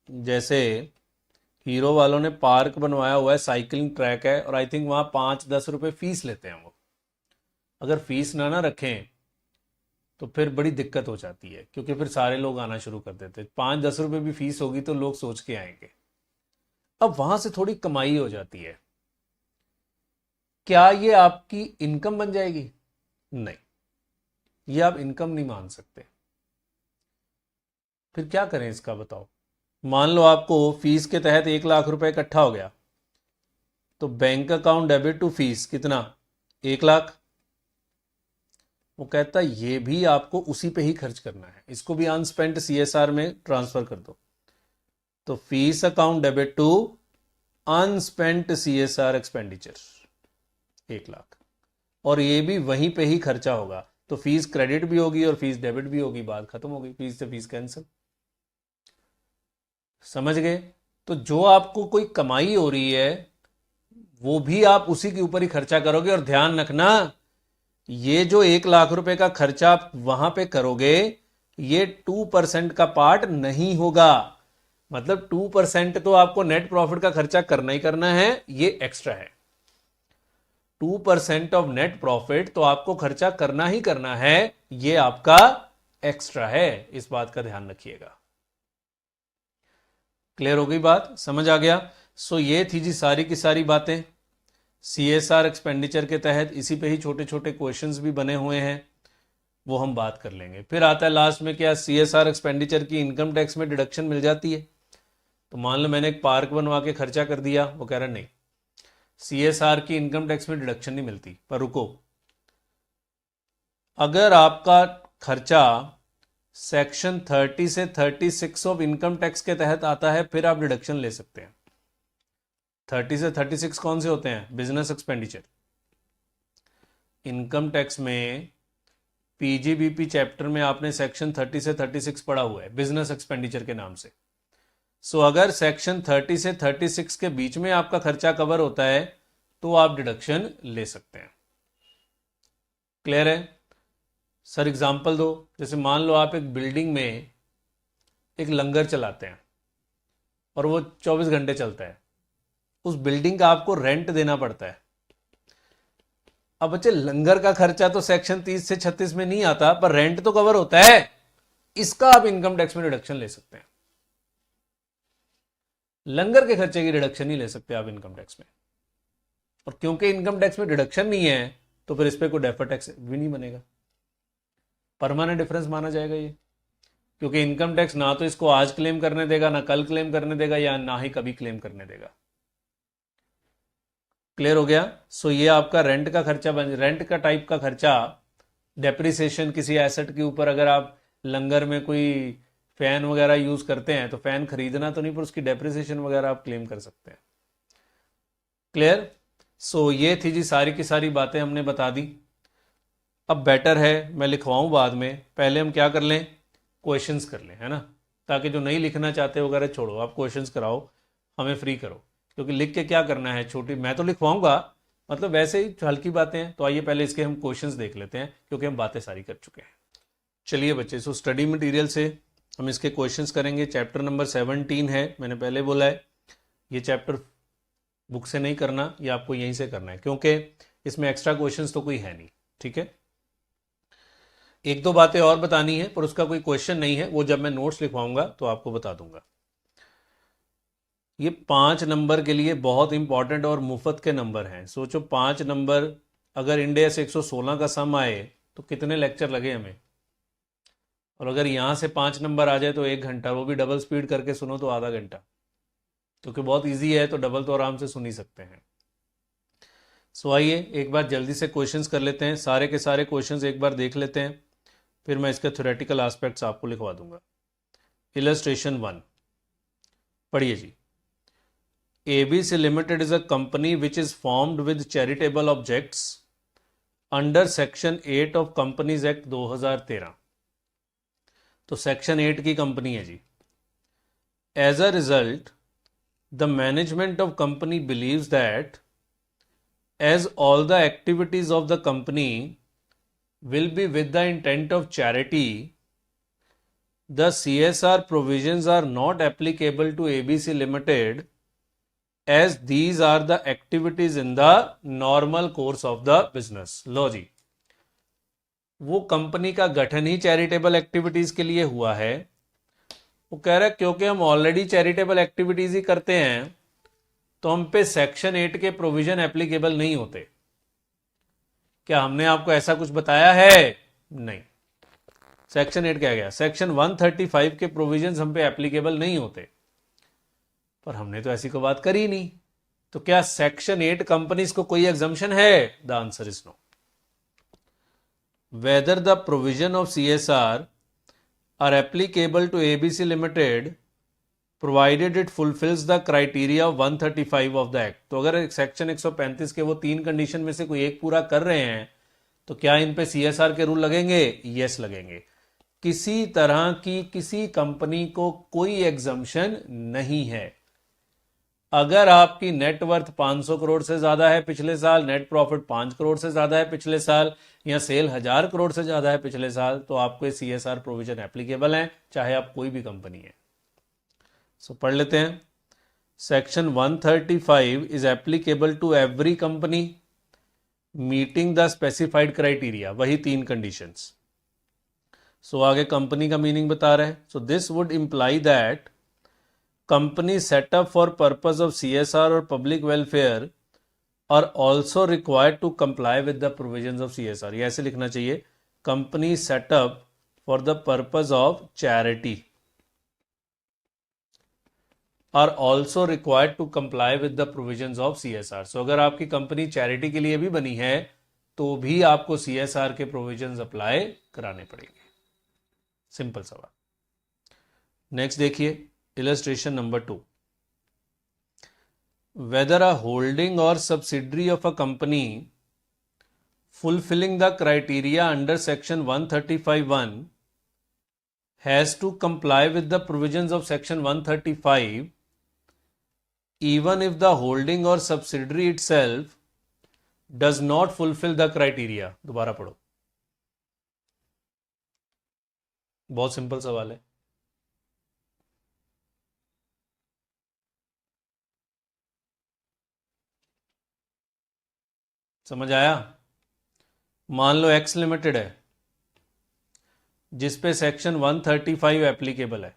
A: जैसे हीरो वालों ने पार्क बनवाया हुआ है, साइकिलिंग ट्रैक है, और आई थिंक वहां 5-10 रुपए फीस लेते हैं वो, अगर फीस ना रखें तो फिर बड़ी दिक्कत हो जाती है, क्योंकि फिर सारे लोग आना शुरू कर देते हैं। 5-10 रुपए भी फीस होगी तो लोग सोच के आएंगे। अब वहां से थोड़ी कमाई हो जाती है, क्या ये आपकी इनकम बन जाएगी? नहीं, ये आप इनकम नहीं मान सकते। फिर क्या करें इसका, बताओ। मान लो आपको फीस के तहत 1 लाख रुपए इकट्ठा हो गया, तो bank account debit to fees कितना? 1 लाख। वो कहता है ये भी आपको उसी पे ही खर्च करना है, इसको भी अनस्पेंट सीएसआर में ट्रांसफर कर दो। तो fees account debit to unspent CSR expenditure 1 lakh, और ये भी वहीं पे ही खर्चा होगा। तो फीस क्रेडिट भी होगी और फीस डेबिट भी होगी, बात खत्म हो गई, फीस से फीस कैंसिल। समझ गए? तो जो आपको कोई कमाई हो रही है वो भी आप उसी के ऊपर ही खर्चा करोगे। और ध्यान रखना, ये जो 1 लाख रुपए का खर्चा आप वहां पे करोगे, ये 2% का पार्ट नहीं होगा। मतलब 2% तो आपको नेट प्रॉफिट का खर्चा करना ही करना है, ये एक्स्ट्रा है। 2% ऑफ नेट प्रॉफिट तो आपको खर्चा करना ही करना है, ये आपका एक्स्ट्रा है। इस बात का ध्यान रखिएगा। क्लियर हो गई बात? समझ आ गया? सो ये थी जी सारी की सारी बातें सीएसआर एक्सपेंडिचर के तहत। इसी पे ही छोटे छोटे क्वेश्चंस भी बने हुए हैं, वो हम बात कर लेंगे। फिर आता है लास्ट में, क्या सीएसआर एक्सपेंडिचर की इनकम टैक्स में डिडक्शन मिल जाती है? तो मान लो मैंने एक पार्क बनवा के खर्चा कर दिया, वो कह रहा नहीं, सीएसआर की इनकम टैक्स में डिडक्शन नहीं मिलती। पर रुको, अगर आपका खर्चा सेक्शन 30 से 36 ऑफ इनकम टैक्स के तहत आता है, फिर आप डिडक्शन ले सकते हैं। 30 से 36 कौन से होते हैं? Business expenditure. इनकम टैक्स में पीजीबीपी चैप्टर में आपने सेक्शन 30 से 36 पढ़ा हुआ है, बिजनेस एक्सपेंडिचर के नाम से। सो अगर सेक्शन 30 से 36 के बीच में आपका खर्चा कवर होता है तो आप डिडक्शन ले सकते हैं। क्लियर है? सर एग्जांपल दो। जैसे मान लो आप एक बिल्डिंग में एक लंगर चलाते हैं और वो 24 घंटे चलता है, उस बिल्डिंग का आपको रेंट देना पड़ता है। अब बच्चे, लंगर का खर्चा तो सेक्शन 30 से 36 में नहीं आता, पर रेंट तो कवर होता है, इसका आप इनकम टैक्स में डिडक्शन ले सकते हैं। लंगर के खर्चे की डिडक्शन नहीं ले सकते आप इनकम टैक्स में। और क्योंकि इनकम टैक्स में डिडक्शन नहीं है तो फिर इस पर कोई डेफर टैक्स भी नहीं बनेगा, परमानेंट डिफरेंस माना जाएगा ये। क्योंकि इनकम टैक्स ना तो इसको आज क्लेम करने देगा, ना कल क्लेम करने देगा, या ना ही कभी क्लेम करने देगा। क्लियर हो गया? सो ये आपका रेंट का खर्चा रेंट का टाइप का खर्चा, डेप्रिसिएशन किसी एसेट के ऊपर। अगर आप लंगर में कोई फैन वगैरह यूज करते हैं तो फैन खरीदना तो नहीं, पर उसकी डेप्रिसिएशन वगैरह आप क्लेम कर सकते हैं। क्लियर? सो ये थी जी सारी की सारी बातें हमने बता दी। अब बेटर है मैं लिखवाऊं बाद में, पहले हम क्या कर लें, क्वेश्चंस कर लें, है ना, ताकि जो नहीं लिखना चाहते वगैरह छोड़ो, आप क्वेश्चंस कराओ, हमें फ्री करो। क्योंकि लिख के क्या करना है, छोटी मैं तो लिखवाऊंगा, मतलब वैसे ही हल्की बातें हैं। तो आइए पहले इसके हम क्वेश्चंस देख लेते हैं, क्योंकि हम बातें सारी कर चुके हैं। चलिए बच्चे, सो स्टडी मटेरियल से हम इसके क्वेश्चंस करेंगे। चैप्टर नंबर 17 है, मैंने पहले बोला है ये चैप्टर बुक से नहीं करना, ये आपको यहीं से करना है, क्योंकि इसमें एक्स्ट्रा क्वेश्चंस तो कोई है नहीं। ठीक है, एक दो बातें और बतानी है, पर उसका कोई क्वेश्चन नहीं है, वो जब मैं नोट्स लिखवाऊंगा तो आपको बता दूंगा। ये 5 नंबर के लिए बहुत इंपॉर्टेंट और मुफ्त के नंबर हैं। सोचो 5 नंबर, अगर इंडिया से 116 का सम आए तो कितने लेक्चर लगे हमें, और अगर यहाँ से 5 नंबर आ जाए तो 1 घंटा, वो भी डबल स्पीड करके सुनो तो आधा घंटा, क्योंकि बहुत ईजी है तो डबल तो आराम से सुन ही सकते हैं। सो आइए एक बार जल्दी से क्वेश्चंस कर लेते हैं, सारे के सारे क्वेश्चंस एक बार देख लेते हैं, फिर मैं इसके थ्योरेटिकल एस्पेक्ट्स आपको लिखवा दूंगा। इलस्ट्रेशन 1 पढ़िए जी। ABC Limited is a company which is formed with charitable objects under Section 8 of Companies Act 2013। तो सेक्शन 8 की कंपनी है जी। As a result the management of company believes that as all the activities of the company will be with the intent of charity, the CSR provisions are not applicable to ABC Limited as these are the activities in the normal course of the business। लो जी, वो company का गठन ही charitable activities के लिए हुआ है। वो कह रहा है क्योंकि हम ऑलरेडी चैरिटेबल एक्टिविटीज ही करते हैं तो हम पे सेक्शन 8 के प्रोविजन एप्लीकेबल नहीं होते। क्या हमने आपको ऐसा कुछ बताया है? नहीं। सेक्शन 8 क्या गया, सेक्शन 135 के प्रोविजंस हम पे एप्लीकेबल नहीं होते, पर हमने तो ऐसी कोई बात करी नहीं। तो क्या सेक्शन 8 कंपनीज को कोई एग्जम्पशन है? The answer is no. Whether the provision of CSR are applicable to ABC limited provided it fulfils the criteria 135 of the act. तो अगर सेक्शन 135 के वो 3 कंडीशन में से कोई एक पूरा कर रहे हैं तो क्या इन पे CSR के रूल लगेंगे? यस लगेंगे। किसी तरह की किसी कंपनी को कोई एग्जम्पशन नहीं है। अगर आपकी नेटवर्थ 500 करोड़ से ज्यादा है पिछले साल, नेट प्रॉफिट 5 करोड़ से ज्यादा है पिछले साल, या सेल 1000 करोड़ से ज्यादा है पिछले साल, तो आपको CSR प्रोविजन एप्लीकेबल है, चाहे आप कोई भी कंपनी है। सो पढ़ लेते हैं। Section 135 is applicable to every company meeting the specified criteria, वही 3 कंडीशंस। सो आगे कंपनी का मीनिंग बता रहे हैं। So this would imply that company setup for purpose of CSR और public welfare are also required to comply with the provisions of CSR। ये ऐसे लिखना चाहिए, company setup for the purpose of charity are also required to comply with the provisions of CSR। So अगर आपकी company charity के लिए भी बनी है तो भी आपको CSR के प्रोविजंस अप्लाई कराने पड़ेंगे। सिंपल सवाल। नेक्स्ट देखिए illustration number 2। Whether a holding or subsidiary of a company fulfilling the criteria under section 135(1) has to comply with the provisions of section 135 even if the holding or subsidiary itself does not fulfill the criteria। दोबारा पढ़ो, बहुत simple सवाल है। समझ आया? मान लो x limited है जिसपे सेक्शन 135 एप्लीकेबल है,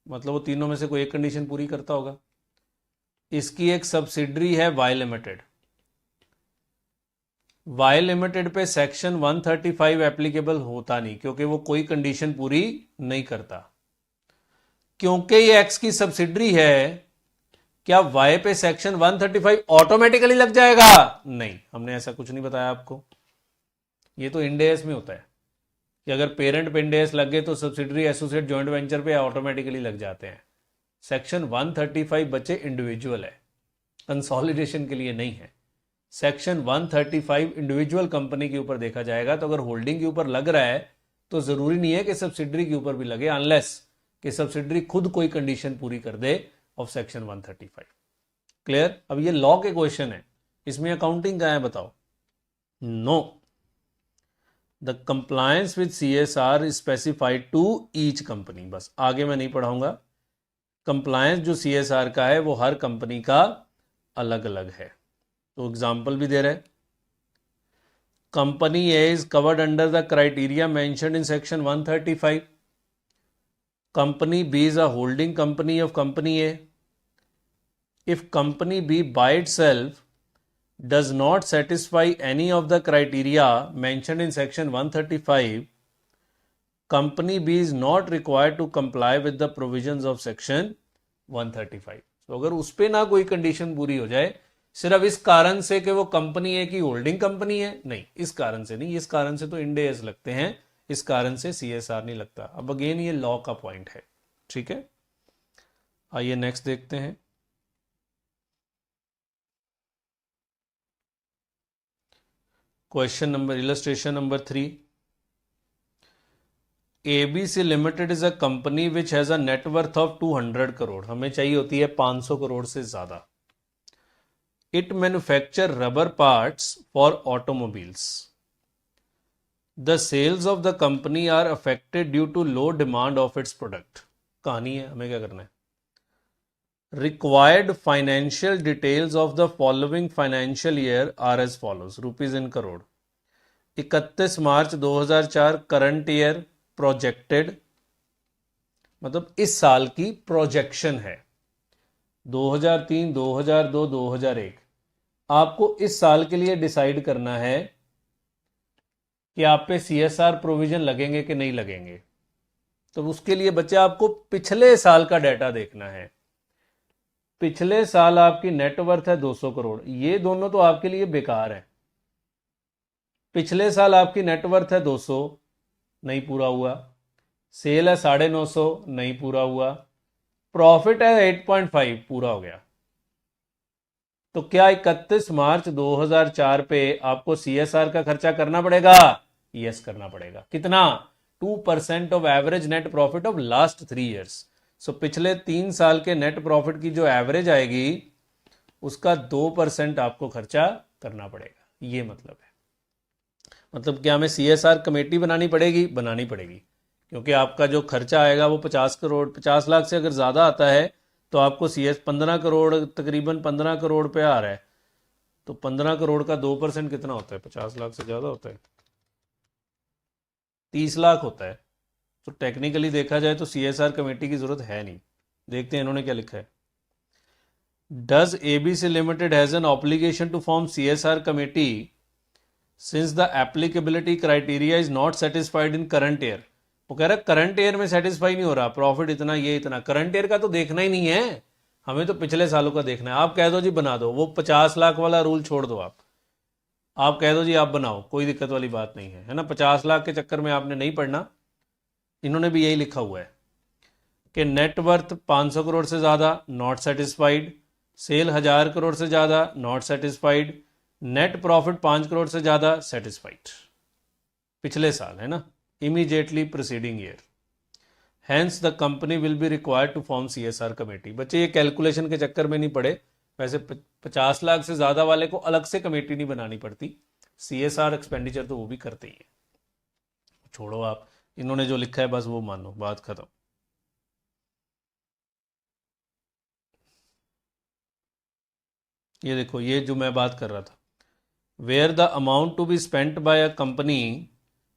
A: मतलब वो तीनों में से कोई एक कंडीशन पूरी करता होगा। इसकी एक सब्सिडरी है वाई लिमिटेड। वाई लिमिटेड पे सेक्शन 135 एप्लीकेबल होता नहीं क्योंकि वो कोई कंडीशन पूरी नहीं करता। क्योंकि ये एक्स की सब्सिडरी है, क्या वाई पे सेक्शन 135 ऑटोमेटिकली लग जाएगा? नहीं, हमने ऐसा कुछ नहीं बताया आपको। ये तो इंड एस में होता है कि अगर पेरेंट पे इंड एस लग गए तो सब्सिडरी एसोसिएट जॉइंट वेंचर पे ऑटोमेटिकली लग जाते हैं। सेक्शन 135 बच्चे इंडिविजुअल है, कंसोलिडेशन के लिए नहीं है। सेक्शन 135 इंडिविजुअल कंपनी के ऊपर देखा जाएगा। तो अगर होल्डिंग के ऊपर लग रहा है तो जरूरी नहीं है कि सब्सिडरी के ऊपर भी लगे, अनलेस कि सब्सिडरी खुद कोई कंडीशन पूरी कर दे ऑफ सेक्शन 135। क्लियर? अब ये लॉ के क्वेश्चन है, इसमें अकाउंटिंग का है, बताओ। No, the compliance with CSR is specified to each company. बस आगे मैं नहीं पढ़ाऊंगा। कंप्लायंस जो CSR का है वो हर कंपनी का अलग अलग है। तो एग्जाम्पल भी दे रहे, company A is covered under the criteria mentioned in section 135। Company B is a holding company of company A. if company B by itself does not satisfy any of the criteria mentioned in section 135, company B is not required to comply with the provisions of section 135. तो अगर उस पे ना कोई condition पूरी हो जाए, सिर्फ इस कारण से कि वो कंपनी है कि होल्डिंग कंपनी है, नहीं, इस कारण से नहीं, इस कारण से तो इंड एस लगते हैं, इस कारण से CSR नहीं लगता। अब अगेन ये लॉ का पॉइंट है, ठीक है। आइए नेक्स्ट देखते हैं। Question number, illustration number 3। ABC limited is a company which has a net worth of 200 crore. हमें चाहिए होती है 500 करोड़ से ज्यादा। It manufacture rubber parts for automobiles. The sales of the company are affected due to low demand of its product. कहानी है, हमें क्या करना है। Required financial details of the following financial year are as follows. Rupees in crore. 31 March 2004 current year projected, मतलब इस साल की प्रोजेक्शन है। 2003, 2002, 2001। आपको इस साल के लिए डिसाइड करना है कि आप पे CSR प्रोविजन लगेंगे कि नहीं लगेंगे। तो उसके लिए बच्चे आपको पिछले साल का डाटा देखना है। पिछले साल आपकी नेटवर्थ है 200 करोड़, ये दोनों तो आपके लिए बेकार है। पिछले साल आपकी नेटवर्थ है 200, नहीं पूरा हुआ। सेल है 950, नहीं पूरा हुआ। प्रॉफिट है 8.5, पूरा हो गया। तो क्या 31 मार्च 2004 पे आपको CSR का खर्चा करना पड़ेगा? यस, करना पड़ेगा। कितना? 2% of average net profit of last 3 years. So पिछले 3 साल के नेट प्रॉफिट की जो एवरेज आएगी उसका 2% आपको खर्चा करना पड़ेगा, ये मतलब है। मतलब क्या हमें CSR कमेटी बनानी पड़ेगी? बनानी पड़ेगी, क्योंकि आपका जो खर्चा आएगा वो 50 करोड़, 50 लाख से अगर ज़्यादा आता है तो आपको 15 करोड़, तकरीबन 15 करोड़ पे आ रहा है। तो 15 करोड़ का 2% कितना होता है? 50 लाख से ज़्यादा होता है, 30 लाख होता है। तो टेक्निकली देखा जाए तो CSR कमेटी की ज़रूरत है नहीं। देखते हैं इन्होंने क्या लिखा है। Does ABC limited has an obligation to form CSR committee since the applicability criteria is not satisfied in current year. वो कह रहा है करंट ईयर में सेटिस्फाई नहीं हो रहा, प्रॉफिट इतना, ये इतना। करंट ईयर का तो देखना ही नहीं है, हमें तो पिछले सालों का देखना है। आप कह दो जी बना दो, वो 50 लाख वाला रूल छोड़ दो। आप कह दो जी आप बनाओ, कोई दिक्कत वाली बात नहीं है, है ना। 50 लाख के चक्कर में आपने नहीं पढ़ना। इन्होंने भी यही लिखा हुआ है कि नेटवर्थ 500 करोड़ से ज़्यादा, नॉट सेटिस्फाइड। सेल 1000 करोड़ से ज़्यादा, not satisfied. Net profit 5 crore से ज़्यादा, सेटिस्फाइड। पिछले साल, है ना, immediately preceding year. Hence the company will be required to form CSR committee. बच्चे ये कैलकुलेशन के चक्कर में नहीं पड़े। वैसे 50 लाख से ज़्यादा वाले को अलग से कमेटी नहीं बनानी पड़ती, CSR एक्सपेंडिचर तो वो भी करते ही है। छोड़ो आप, इन्होंने जो लिखा है बस वो मानो, बात खत्म। ये देखो, ये जो मैं बात कर रहा था, where the amount to be spent by a company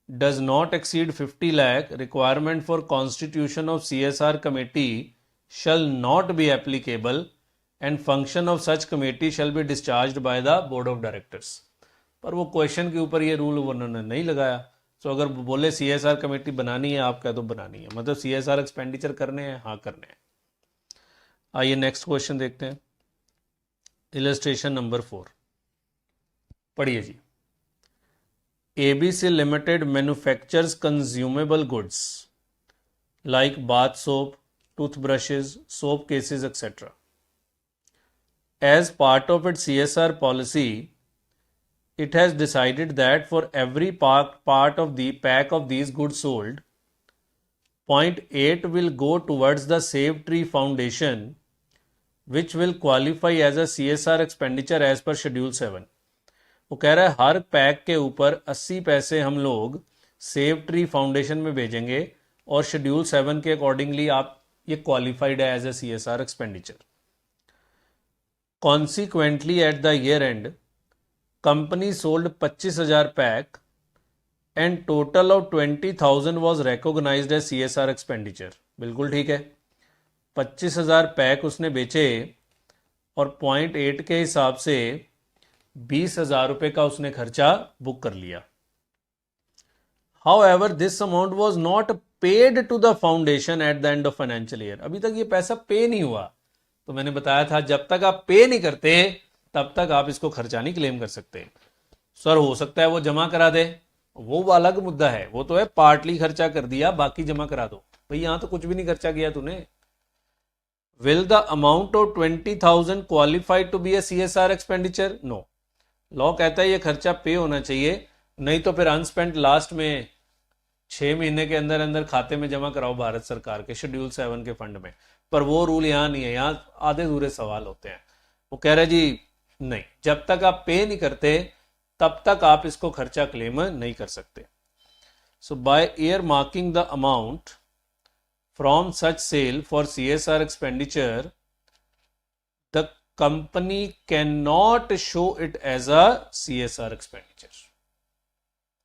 A: does not exceed 50 lakh, requirement for constitution of CSR committee shall not be applicable and function of such committee shall be discharged by the board of directors। पर वो question के ऊपर ये rule उन्होंने नहीं लगाया। तो अगर बोले CSR कमेटी बनानी है, आप कह दो बनानी है, मतलब CSR एक्सपेंडिचर करने हैं, हाँ करने हैं। आइए नेक्स्ट क्वेश्चन देखते हैं। इलस्ट्रेशन नंबर 4 पढ़िए जी। ABC Limited manufactures consumable goods like bath soap, toothbrushes, soap cases, etc. As part of its CSR policy, it has decided that for every part of the pack of these goods sold, 0.8 will go towards the Save Tree Foundation, which will qualify as a CSR expenditure as per Schedule 7। वो कह रहा है हर pack के ऊपर 80 पैसे हम लोग save tree foundation में भेजेंगे और शेड्यूल 7 के अकॉर्डिंगली आप ये क्वालिफाइड है as a CSR expenditure. Consequently at the year end company sold 25,000 pack and total of 20,000 was recognised as CSR expenditure. बिल्कुल ठीक है, 25,000 पैक उसने बेचे और 0.8 के हिसाब से 20,000 रुपये का उसने खर्चा बुक कर लिया. However, this amount was not paid to the foundation at the end of financial year. अभी तक ये पैसा पे नहीं हुआ. तो मैंने बताया था जब तक आप पे नहीं करते तब तक आप इसको खर्चा नहीं क्लेम कर सकते. सर हो सकता है वो जमा करा दे, वो अलग मुद्दा है. वो तो है पार्टली खर्चा कर दिया, बाकी जमा करा दो. भाई यहां तो कुछ भी नहीं खर्चा किया तूने. Will the amount of 20,000 qualify to be a CSR expenditure? No. Law कहता है ये खर्चा पे होना चाहिए, नहीं तो फिर अनस्पेंट लास्ट में 6 महीने के अंदर अंदर खाते में जमा कराओ भारत सरकार के शेड्यूल 7 के फंड में. पर वो रूल यहाँ नहीं है. यहाँ आधे अधूरे सवाल होते हैं. वो कह रहे जी नहीं, जब तक आप पे नहीं करते तब तक आप इसको खर्चा क्लेम नहीं कर सकते. So by earmarking the amount from such sale for CSR expenditure the company can not show it as a CSR expenditure.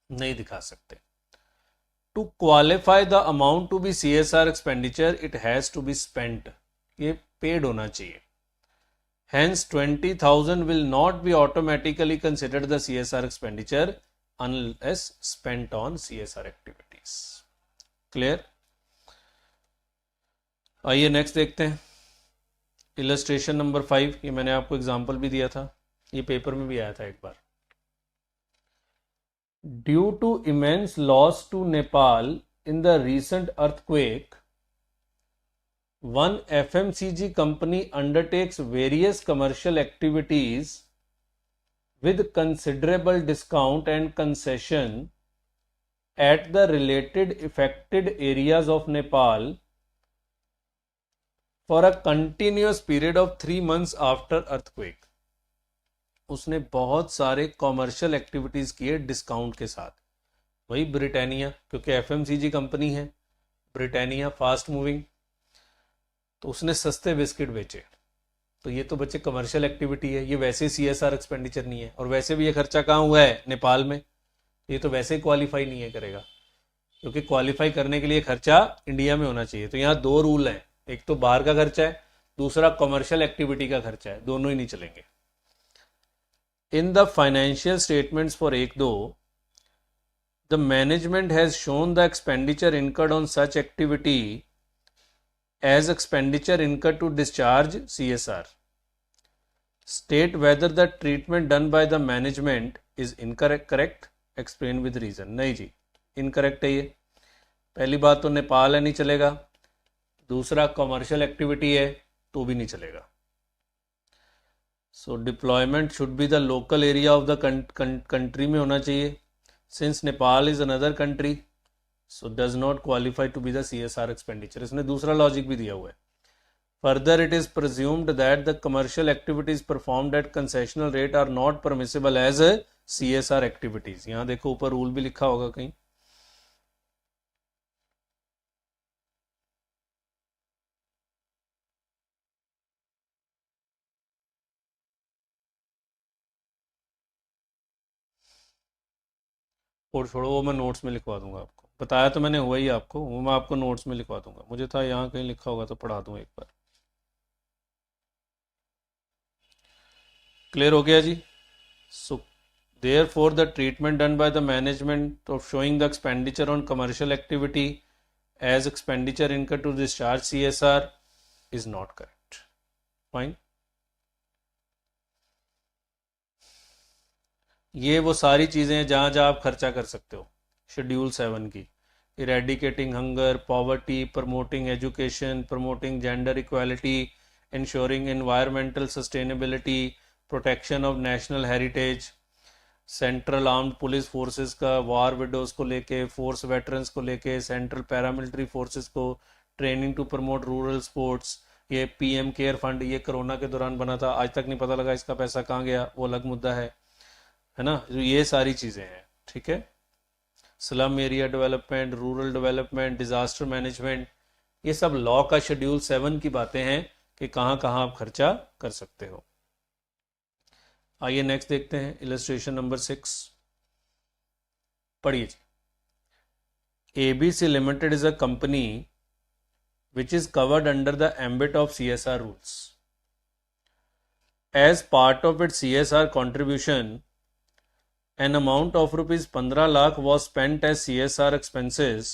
A: नहीं दिखा सकते. To qualify the amount to be CSR expenditure it has to be spent. ये paid होना चाहिए. Hence 20,000 will not be automatically considered the CSR expenditure unless spent on CSR activities. Clear? आइए next देखते हैं. Illustration number 5. ये मैंने आपको example भी दिया था, ये पेपर में भी आया था एक बार. Due to immense loss to Nepal in the recent earthquake, one FMCG company undertakes various commercial activities with considerable discount and concession at the related affected areas of Nepal for a continuous period of 3 months after earthquake. उसने बहुत सारे commercial activities किए discount के साथ. वही Britannia, क्योंकि FMCG company है, Britannia fast moving, तो उसने सस्ते बिस्किट बेचे. तो ये तो बच्चे कमर्शियल एक्टिविटी है, ये वैसे CSR एक्सपेंडिचर नहीं है. और वैसे भी ये खर्चा कहाँ हुआ है? नेपाल में. ये तो वैसे ही क्वालिफाई नहीं है करेगा, क्योंकि क्वालिफाई करने के लिए खर्चा इंडिया में होना चाहिए. तो यहाँ 2 रूल हैं, एक तो बाहर का खर्चा है, दूसरा कमर्शियल एक्टिविटी का खर्चा है. दोनों ही नहीं चलेंगे. In the financial statements for 1-2, the management has shown the expenditure incurred on such activity as expenditure incurred to discharge CSR. State whether the treatment done by the management is incorrect. Correct? Explain with reason. नहीं जी, incorrect है ये. पहली बात तो नेपाल है, नहीं चलेगा. दूसरा कमर्शियल एक्टिविटी है, तो भी नहीं चलेगा. So deployment should be the local area of the country में होना चाहिए. Since Nepal is another country, so does not qualify to be the CSR expenditure. इसने दूसरा लॉजिक भी दिया हुआ है. Further it is presumed that the commercial activities performed at concessional rate are not permissible as CSR activities. यहाँ देखो ऊपर rule भी लिखा होगा कहीं. और छोड़ो, वो मैं नोट्स में लिखवा दूंगा आपको. बताया तो मैंने हुआ ही आपको, वो मैं आपको नोट्स में लिखवा दूंगा. मुझे था यहाँ कहीं लिखा होगा तो पढ़ा दूँ एक बार. क्लियर हो गया जी. सो therefore the treatment done by the management of showing the expenditure on commercial activity as expenditure incurred to discharge CSR is not correct. Fine. ये वो सारी चीज़ें हैं जहाँ जहाँ आप खर्चा कर सकते हो शेड्यूल 7 की. Eradicating hunger, poverty, promoting education, promoting gender equality, ensuring environmental sustainability, protection of national heritage, central armed police forces का वार विडोज को लेके, फोर्स वेटरन्स को लेके, सेंट्रल पैरामिलिट्री फोर्सेस को training to promote rural sports. ये PM care fund ये corona के दौरान बना था, आज तक नहीं पता लगा इसका पैसा कहाँ गया, वो अलग मुद्दा है ना. ये सारी चीज़ें हैं. ठीक है. Slum area development, rural development, disaster management, ये सब लॉ का शेड्यूल 7 की बातें हैं कि कहाँ कहाँ आप खर्चा कर सकते हो. आइए नेक्स्ट देखते हैं. इलस्ट्रेशन नंबर 6 पढ़िए जी. ABC limited is a company which is covered under the ambit of CSR rules. As part of its CSR contribution an amount of rupees 15 lakh was spent as CSR expenses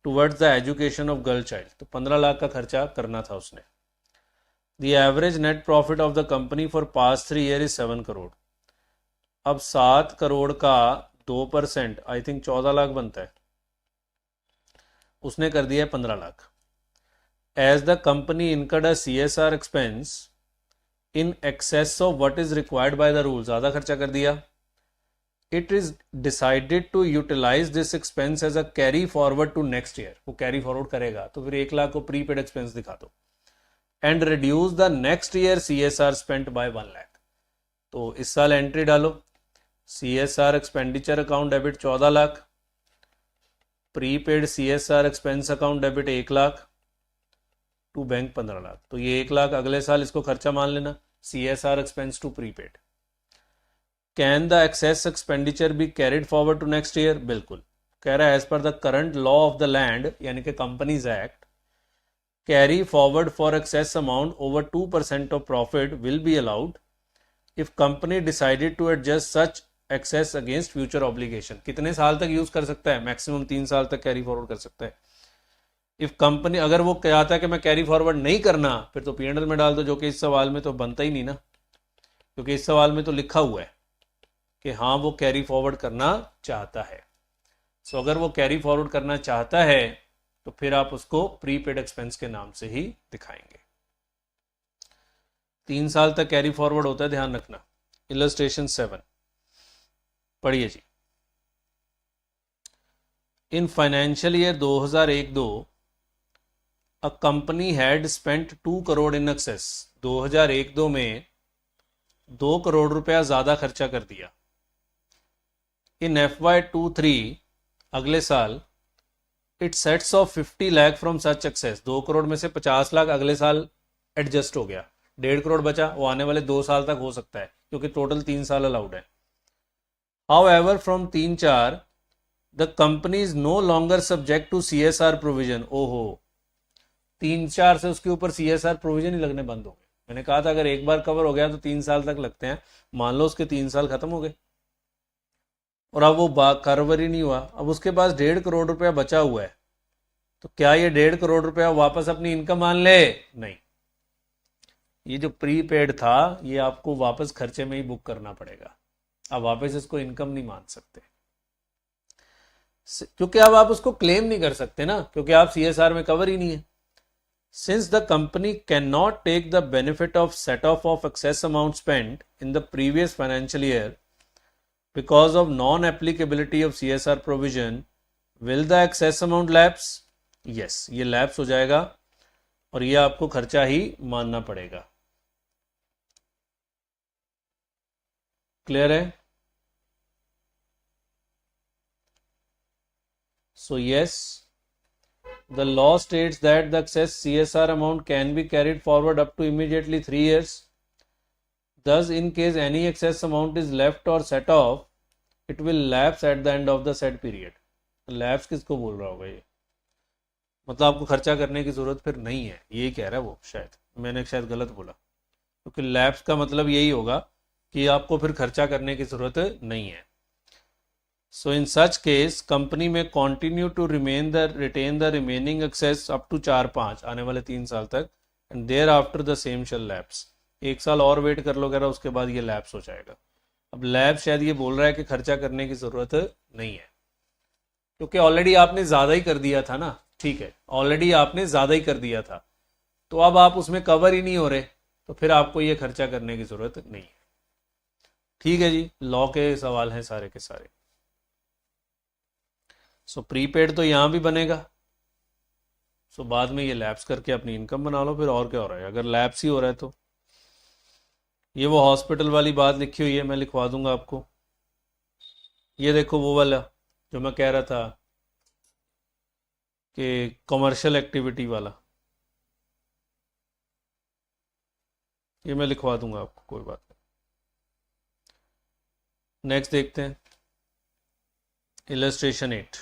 A: towards the education of girl child. तो 15 लाख का खर्चा करना था उसने. The average net profit of the company for past 3 years is 7 crore. अब 7 करोड़ का 2% I think 14 lakh बनता है, उसने कर दिया है 15 lakh. As the company incurred a CSR expense in excess of what is required by the rules, ज़्यादा खर्चा कर दिया. It is decided to utilize this expense as a carry forward to next year. वो carry forward करेगा तो फिर 1 लाख को prepaid expense दिखा दो. And reduce the next year CSR spent by 1 lakh. तो इस साल एंट्री डालो, CSR expenditure account debit 14 lakh, prepaid CSR expense account debit 1 lakh, to bank 15 lakh. तो ये 1 लाख अगले साल इसको खर्चा मान लेना, CSR expense to prepaid. Can the excess expenditure be carried forward to next year? बिल्कुल. कह रहा है as per the current law of the land यानी कि companies act, carry forward for excess amount over 2% of profit will be allowed if company decided to adjust such excess against future obligation. कितने साल तक use कर सकता है? Maximum 3 साल तक कैरी फॉरवर्ड कर सकता है. इफ कंपनी, अगर वो कहता है कि मैं कैरी फॉरवर्ड नहीं करना, फिर तो P&L में डाल दो, जो कि इस सवाल में तो बनता ही नहीं ना, क्योंकि इस सवाल में तो लिखा हुआ है कि हाँ वो कैरी फॉरवर्ड करना चाहता है. सो अगर वो कैरी फॉरवर्ड करना चाहता है तो फिर आप उसको प्रीपेड एक्सपेंस के नाम से ही दिखाएंगे. 3 साल तक कैरी फॉरवर्ड होता है, ध्यान रखना. इलस्ट्रेशन 7 पढ़िए जी. In financial year 2001-2 a company had spent 2 crore in excess. 2001-2 में 2 करोड़ रुपया ज्यादा खर्चा कर दिया. इन FY23 अगले साल it sets off 50 lakh from such excess. 2 crore में से 50 लाख अगले साल एडजस्ट हो गया, 1.5 करोड़ बचा, वो आने वाले 2 साल तक हो सकता है क्योंकि टोटल 3 साल अलाउड है. However from 3-4 the company is no longer subject to CSR provision. ओहो, 3-4 से उसके ऊपर CSR प्रोविजन ही लगने बंद हो गए. मैंने कहा था अगर एक बार कवर हो गया तो 3 साल तक लगते हैं. मान लो उसके 3 साल खत्म हो गए और अब वो कवर ही नहीं हुआ. अब उसके पास 1.5 करोड़ रुपया बचा हुआ है, तो क्या ये 1.5 करोड़ रुपया वापस अपनी इनकम मान ले? नहीं. ये जो प्रीपेड था ये आपको वापस खर्चे में ही बुक करना पड़ेगा. आप वापस इसको इनकम नहीं मान सकते, क्योंकि अब आप उसको क्लेम नहीं कर सकते ना, क्योंकि आप CSR में कवर ही नहीं है. Since the company cannot take the benefit of set-off of excess amount spent in the previous financial year because of non-applicability of CSR provision, will the excess amount lapse? Yes, ये lapse हो जाएगा और ये आपको खर्चा ही मानना पड़ेगा. Clear है? So yes, the law states that the excess CSR amount can be carried forward up to immediately 3 years. Thus, in case any excess amount is left or set off, it will lapse at the end of the said period. Lapse किसको बोल रहा होगा ये? मतलब आपको खर्चा करने की जरूरत फिर नहीं है, ये कह रहा है वो. शायद मैंने गलत बोला, क्योंकि लैप्स का मतलब यही होगा कि आपको फिर खर्चा करने की जरूरत नहीं है. So in such case, company may continue to retain the remaining excess up to 4-5 आने वाले 3 साल तक, and thereafter the same shall lapse. 1 साल और वेट कर लो, कह रहा उसके बाद ये लैप्स हो जाएगा. अब लैप्स शायद ये बोल रहा है कि खर्चा करने की जरूरत नहीं है, क्योंकि ऑलरेडी आपने ज्यादा ही कर दिया था ना. ठीक है, ऑलरेडी आपने ज्यादा ही कर दिया था, तो अब आप उसमें कवर ही नहीं हो रहे, तो फिर आपको ये खर्चा करने की जरूरत नहीं है. ठीक है जी, लॉ के सवाल हैं सारे के सारे. सो प्रीपेड तो यहाँ भी बनेगा. सो बाद में ये लैप्स करके अपनी इनकम बना लो. फिर और क्या हो रहा है, अगर लैप्स ही हो रहा है तो ये वो हॉस्पिटल वाली बात लिखी हुई है, मैं लिखवा दूंगा आपको. ये देखो वो वाला जो मैं कह रहा था कि कमर्शियल एक्टिविटी वाला, ये मैं लिखवा दूंगा आपको, कोई बात नहीं. नेक्स्ट देखते हैं, illustration 8.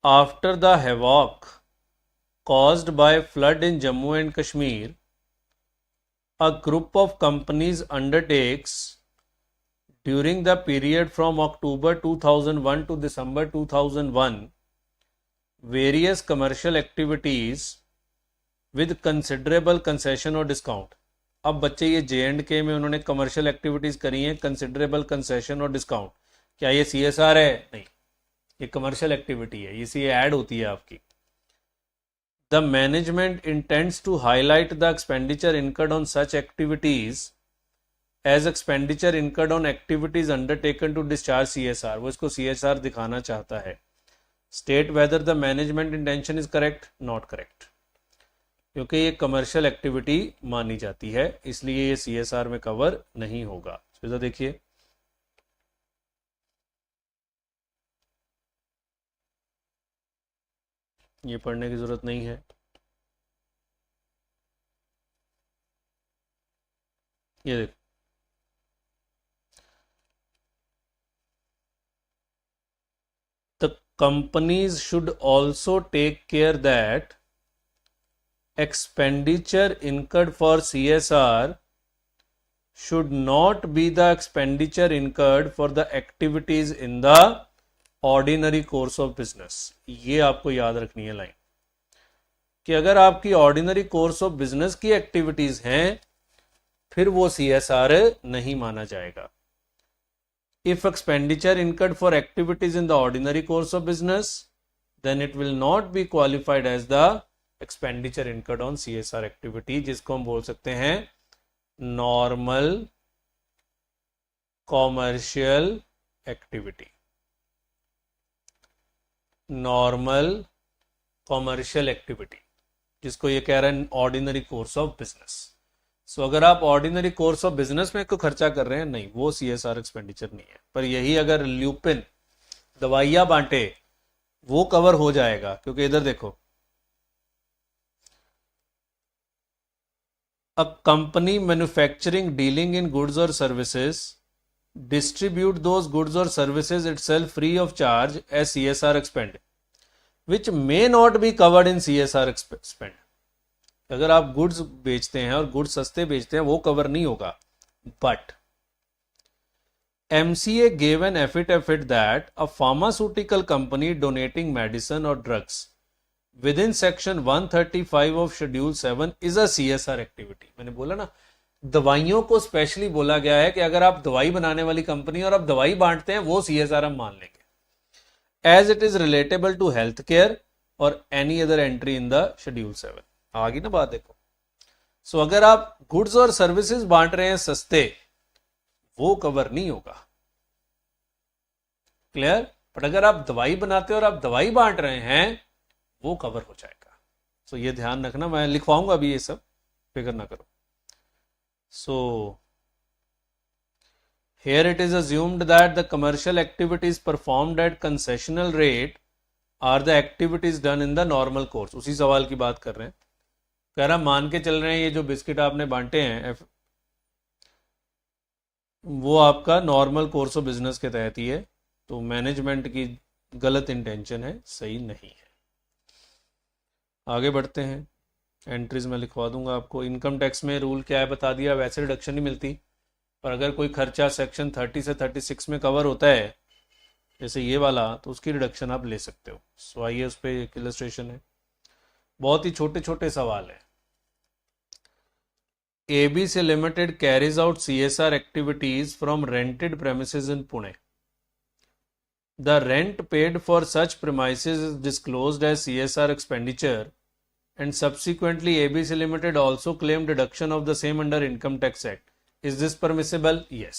A: After the havoc caused by flood in Jammu and Kashmir, a group of companies undertakes during the period from October 2001 to December 2001 various commercial activities with considerable concession और discount. अब बच्चे ये J&K में उन्होंने commercial activities करी हैं considerable concession और discount. क्या ये CSR है? नहीं, ये कमर्शियल एक्टिविटी है, इसी ऐड होती है आपकी. The management intends to highlight the expenditure incurred on such activities as expenditure incurred on activities undertaken to discharge CSR. वो इसको CSR दिखाना चाहता है. State whether the management intention is correct, not correct. क्योंकि ये कमर्शियल एक्टिविटी मानी जाती है, इसलिए ये CSR में कवर नहीं होगा. तो देखिए ये पढ़ने की जरूरत नहीं है. ये देखो the companies should also take care that expenditure incurred for CSR should not be the expenditure incurred for the activities in the ordinary course of business. ये आपको याद रखनी है लाइन कि अगर आपकी ऑर्डिनरी कोर्स ऑफ बिजनेस की activities हैं फिर वो CSR नहीं माना जाएगा. If expenditure incurred for activities in the ordinary course of business, then it will not be qualified as the expenditure incurred on CSR activity, जिसको हम बोल सकते हैं normal commercial activity. Normal commercial activity, जिसको ये कह रहा है ऑर्डिनरी कोर्स ऑफ बिजनेस. सो अगर आप ऑर्डिनरी कोर्स ऑफ बिजनेस में कोई खर्चा कर रहे हैं, नहीं, वो CSR एक्सपेंडिचर नहीं है. पर यही अगर ल्यूपिन दवाइयां बांटे वो कवर हो जाएगा, क्योंकि इधर देखो a company manufacturing dealing in goods और services distribute those goods or services itself free of charge as CSR expend, which may not be covered in CSR spend. अगर आप गुड्स बेचते हैं और गुड्स सस्ते बेचते हैं वो कवर नहीं होगा. But MCA gave an affidavit that a pharmaceutical company donating medicine or drugs within section 135 of schedule 7 is a CSR activity. मैंने बोला ना, दवाइयों को स्पेशली बोला गया है कि अगर आप दवाई बनाने वाली कंपनी और आप दवाई बांटते हैं वो CSR हम मान लेंगे, as it is relatable to health care or any other entry in the schedule 7. आगे ना बात देखो. सो अगर आप गुड्स और सर्विसेज बांट रहे हैं सस्ते, वो कवर नहीं होगा. क्लियर? बट अगर आप दवाई बनाते हो और आप दवाई बांट रहे हैं वो कवर हो जाएगा. सो ये ध्यान रखना, मैं लिखवाऊंगा अभी, ये सब फिक्र ना करो. So here it is assumed that the commercial activities performed at concessional rate are the activities done in the normal course. उसी सवाल की बात कर रहे हैं. कह रहा मान के चल रहे हैं ये जो बिस्किट आपने बांटे हैं वो आपका नॉर्मल कोर्स ऑफ बिजनेस के तहत ही है, तो मैनेजमेंट की गलत इंटेंशन है, सही नहीं है. आगे बढ़ते हैं. एंट्रीज में लिखवा दूंगा आपको. इनकम टैक्स में रूल क्या है बता दिया, वैसे रिडक्शन नहीं मिलती, पर अगर कोई खर्चा सेक्शन 30 से 36 में कवर होता है जैसे ये वाला, तो उसकी रिडक्शन आप ले सकते हो. सो आइए उस पर एक इलस्ट्रेशन है, बहुत ही छोटे छोटे सवाल है. ABC limited carries out CSR activities from rented premises in Pune. The rent paid for such premises is disclosed as CSR expenditure and subsequently ABC Limited also claimed deduction of the same under Income Tax Act. Is this permissible? Yes.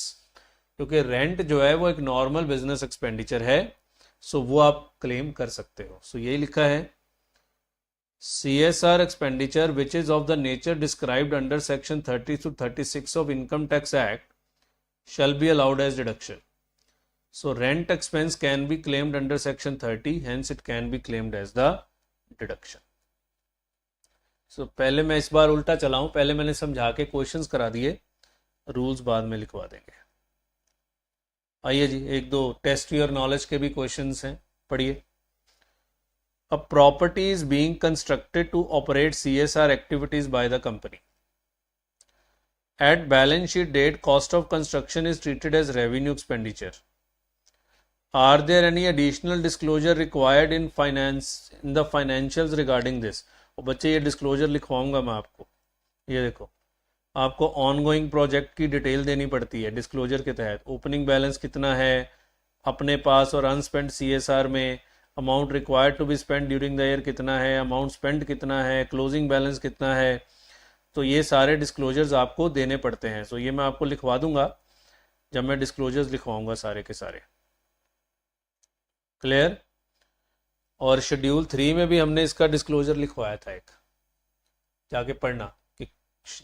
A: क्योंकि rent जो है वो एक normal business expenditure है, सो वो आप claim कर सकते हो. सो यही लिखा है, CSR expenditure which is of the nature described under section 30 to 36 of Income Tax Act shall be allowed as deduction. So rent expense can be claimed under section 30, hence it can be claimed as the deduction. सो पहले मैं इस बार उल्टा चलाऊं, पहले मैंने समझा के questions करा दिए, रूल्स बाद में लिखवा देंगे. आइए जी, एक दो टेस्ट योर नॉलेज के भी क्वेश्चंस हैं, पढ़िए. A property is being constructed to operate CSR activities by the company. At balance sheet date, cost of construction is treated as revenue expenditure. Are there any additional disclosure required in the financials regarding this? और बच्चे ये disclosure लिखवाऊंगा मैं आपको. ये देखो, आपको ongoing project की detail देनी पड़ती है डिस्क्लोजर के तहत. ओपनिंग बैलेंस कितना है अपने पास और अनस्पेंड सीएसआर में, amount required to be spend during the year कितना है, अमाउंट स्पेंड कितना है, क्लोजिंग बैलेंस कितना है. तो ये सारे डिस्क्लोजर्स आपको देने पड़ते हैं. सो ये मैं आपको लिखवा दूंगा जब मैं डिस्क्लोजर्स लिखवाऊंगा सारे के सारे. क्लियर? और शेड्यूल 3 में भी हमने इसका डिस्क्लोजर लिखवाया था एक, जाके पढ़ना कि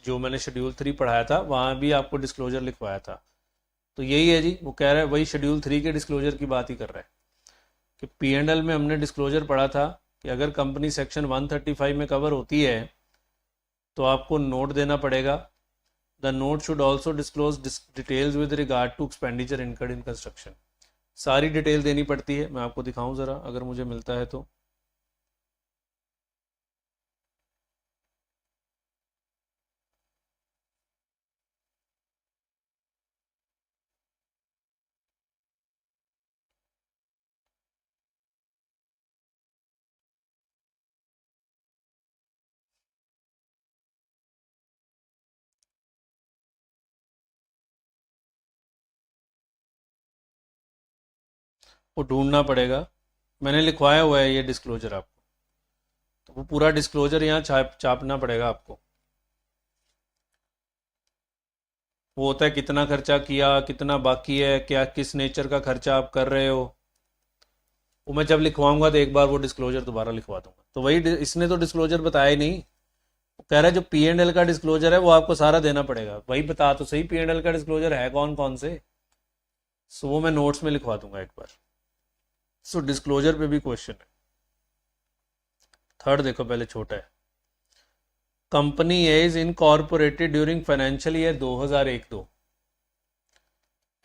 A: जो मैंने शेड्यूल 3 पढ़ाया था वहाँ भी आपको डिस्क्लोजर लिखवाया था. तो यही है जी, वो कह रहा है वही शेड्यूल 3 के डिस्क्लोजर की बात ही कर रहा है कि P&L में हमने डिस्क्लोजर पढ़ा था कि अगर कंपनी सेक्शन 135 में कवर होती है तो आपको नोट देना पड़ेगा. The note should also disclose details with regard to expenditure incurred in construction. सारी डिटेल देनी पड़ती है. मैं आपको दिखाऊं ज़रा अगर मुझे मिलता है तो. वो ढूंढना पड़ेगा. मैंने लिखवाया हुआ है ये डिस्क्लोजर आपको, तो वो पूरा डिस्क्लोजर यहाँ छापना पड़ेगा आपको. वो होता है कितना खर्चा किया, कितना बाकी है, क्या किस नेचर का खर्चा आप कर रहे हो. वो मैं जब लिखवाऊंगा तो एक बार वो डिस्क्लोजर दोबारा लिखवा दूंगा. तो वही इसने तो डिस्क्लोजर बताया ही नहीं. वो कह रहा है जो P&L का डिस्क्लोजर है वो आपको सारा देना पड़ेगा. वही बता तो सही P&L का डिस्क्लोजर है कौन कौन से. सो वो मैं नोट्स में लिखवा दूंगा एक बार. सो डिस्क्लोजर पे भी क्वेश्चन है. थर्ड देखो, पहले छोटा है. Company is incorporated during financial year 2001-2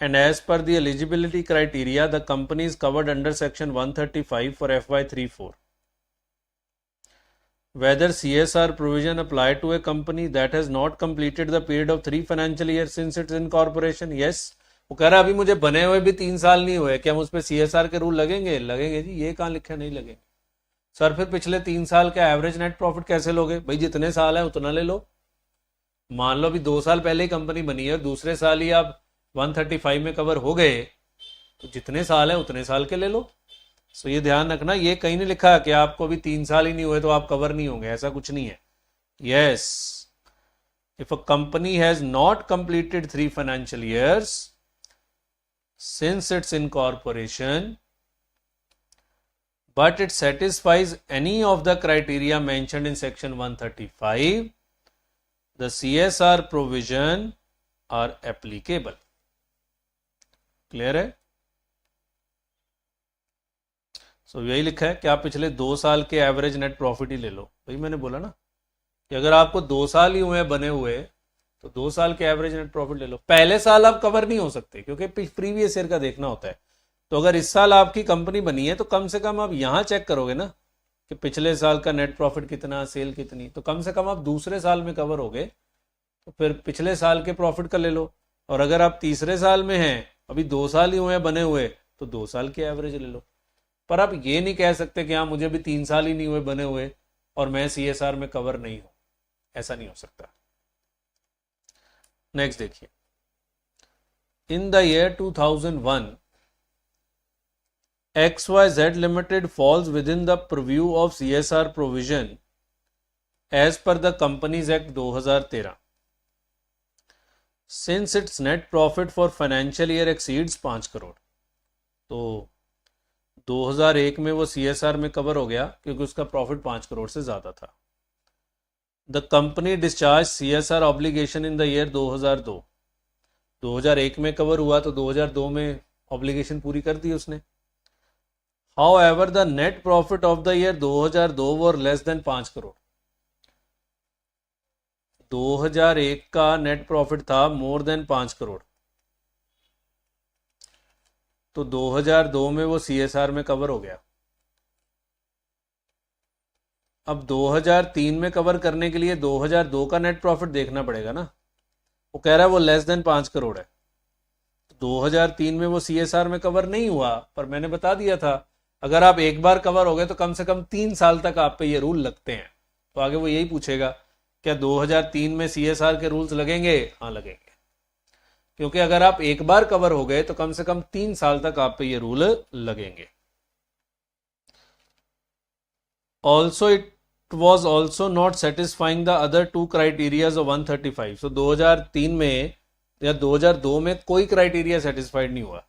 A: and as per the eligibility criteria the company is covered under section 135 for FY34. Whether CSR provision apply to a company that has not completed the period of 3 financial years since its incorporation? Yes. वो कह रहा है अभी मुझे बने हुए भी 3 साल नहीं हुए, क्या मुझ पर CSR के रूल लगेंगे? लगेंगे जी. ये कहाँ लिखा नहीं लगेंगे सर. फिर पिछले 3 साल का एवरेज नेट प्रॉफिट कैसे लोगे भाई? जितने साल है उतना ले लो. मान लो अभी 2 साल पहले ही कंपनी बनी है, दूसरे साल ही आप 135 में कवर हो गए, तो जितने साल है उतने साल के ले लो. सो ये ध्यान रखना, ये कहीं नहीं लिखा कि आपको अभी 3 साल ही नहीं हुए तो आप कवर नहीं होंगे, ऐसा कुछ नहीं है. Yes, if a company has not completed 3 financial years since it's incorporation but it satisfies any of the criteria mentioned in section 135, the CSR provision are applicable. Clear है? सो यही लिखा है कि आप पिछले 2 साल के एवरेज नेट प्रॉफिट ही ले लो. भाई मैंने बोला ना कि अगर आपको 2 साल ही हुए बने हुए तो 2 साल के एवरेज नेट प्रॉफिट ले लो. पहले साल आप कवर नहीं हो सकते क्योंकि प्रीवियस ईयर का देखना होता है. तो अगर इस साल आपकी कंपनी बनी है तो कम से कम आप यहाँ चेक करोगे ना कि पिछले साल का नेट प्रॉफिट कितना, सेल कितनी, तो कम से कम आप दूसरे साल में कवर हो गए तो फिर पिछले साल के प्रॉफिट का ले लो. और अगर आप तीसरे साल में हैं, अभी 2 साल ही हुए हैं बने हुए, तो 2 साल के एवरेज ले लो. पर आप ये नहीं कह सकते कि हाँ मुझे अभी 3 साल ही नहीं हुए बने हुए और मैं CSR में कवर नहीं हूं. ऐसा नहीं हो सकता. नेक्स्ट देखिए. In the year 2001 XYZ Limited falls within the purview of CSR provision as per the Companies Act 2013. Since its net profit for financial year exceeds 5 crore, तो 2001 में वो CSR में कवर हो गया क्योंकि उसका प्रॉफिट 5 करोड़ से ज़्यादा था. The company discharged CSR obligation in the year 2002. 2001 में कवर हुआ तो 2002 में ऑब्लिगेशन पूरी कर दी उसने. However, the net profit of the year 2002 were less than 5 crore. 2001 का नेट प्रॉफिट था मोर देन 5 करोड़. तो 2002 में वो CSR में कवर हो गया. अब 2003 में कवर करने के लिए 2002 का नेट प्रॉफिट देखना पड़ेगा ना. वो कह रहा है वो लेस देन 5 करोड़ है। 2003 में वो सीएसआर में कवर नहीं हुआ, पर मैंने बता दिया था अगर आप एक बार कवर हो गए तो कम से कम 3 साल तक आप पे ये रूल लगते हैं। तो आगे वो यही पूछेगा क्या 2003 में सीएसआर के रूल्स लगेंगे? हाँ लगेंगे, क्योंकि अगर आप एक बार कवर हो गए तो कम से कम 3 साल तक आप पे ये रूल लगेंगे। Also it was also not satisfying the other two criterias of 135. So 2003 में या 2002 में कोई क्राइटेरिया सेटिस्फाइड नहीं हुआ।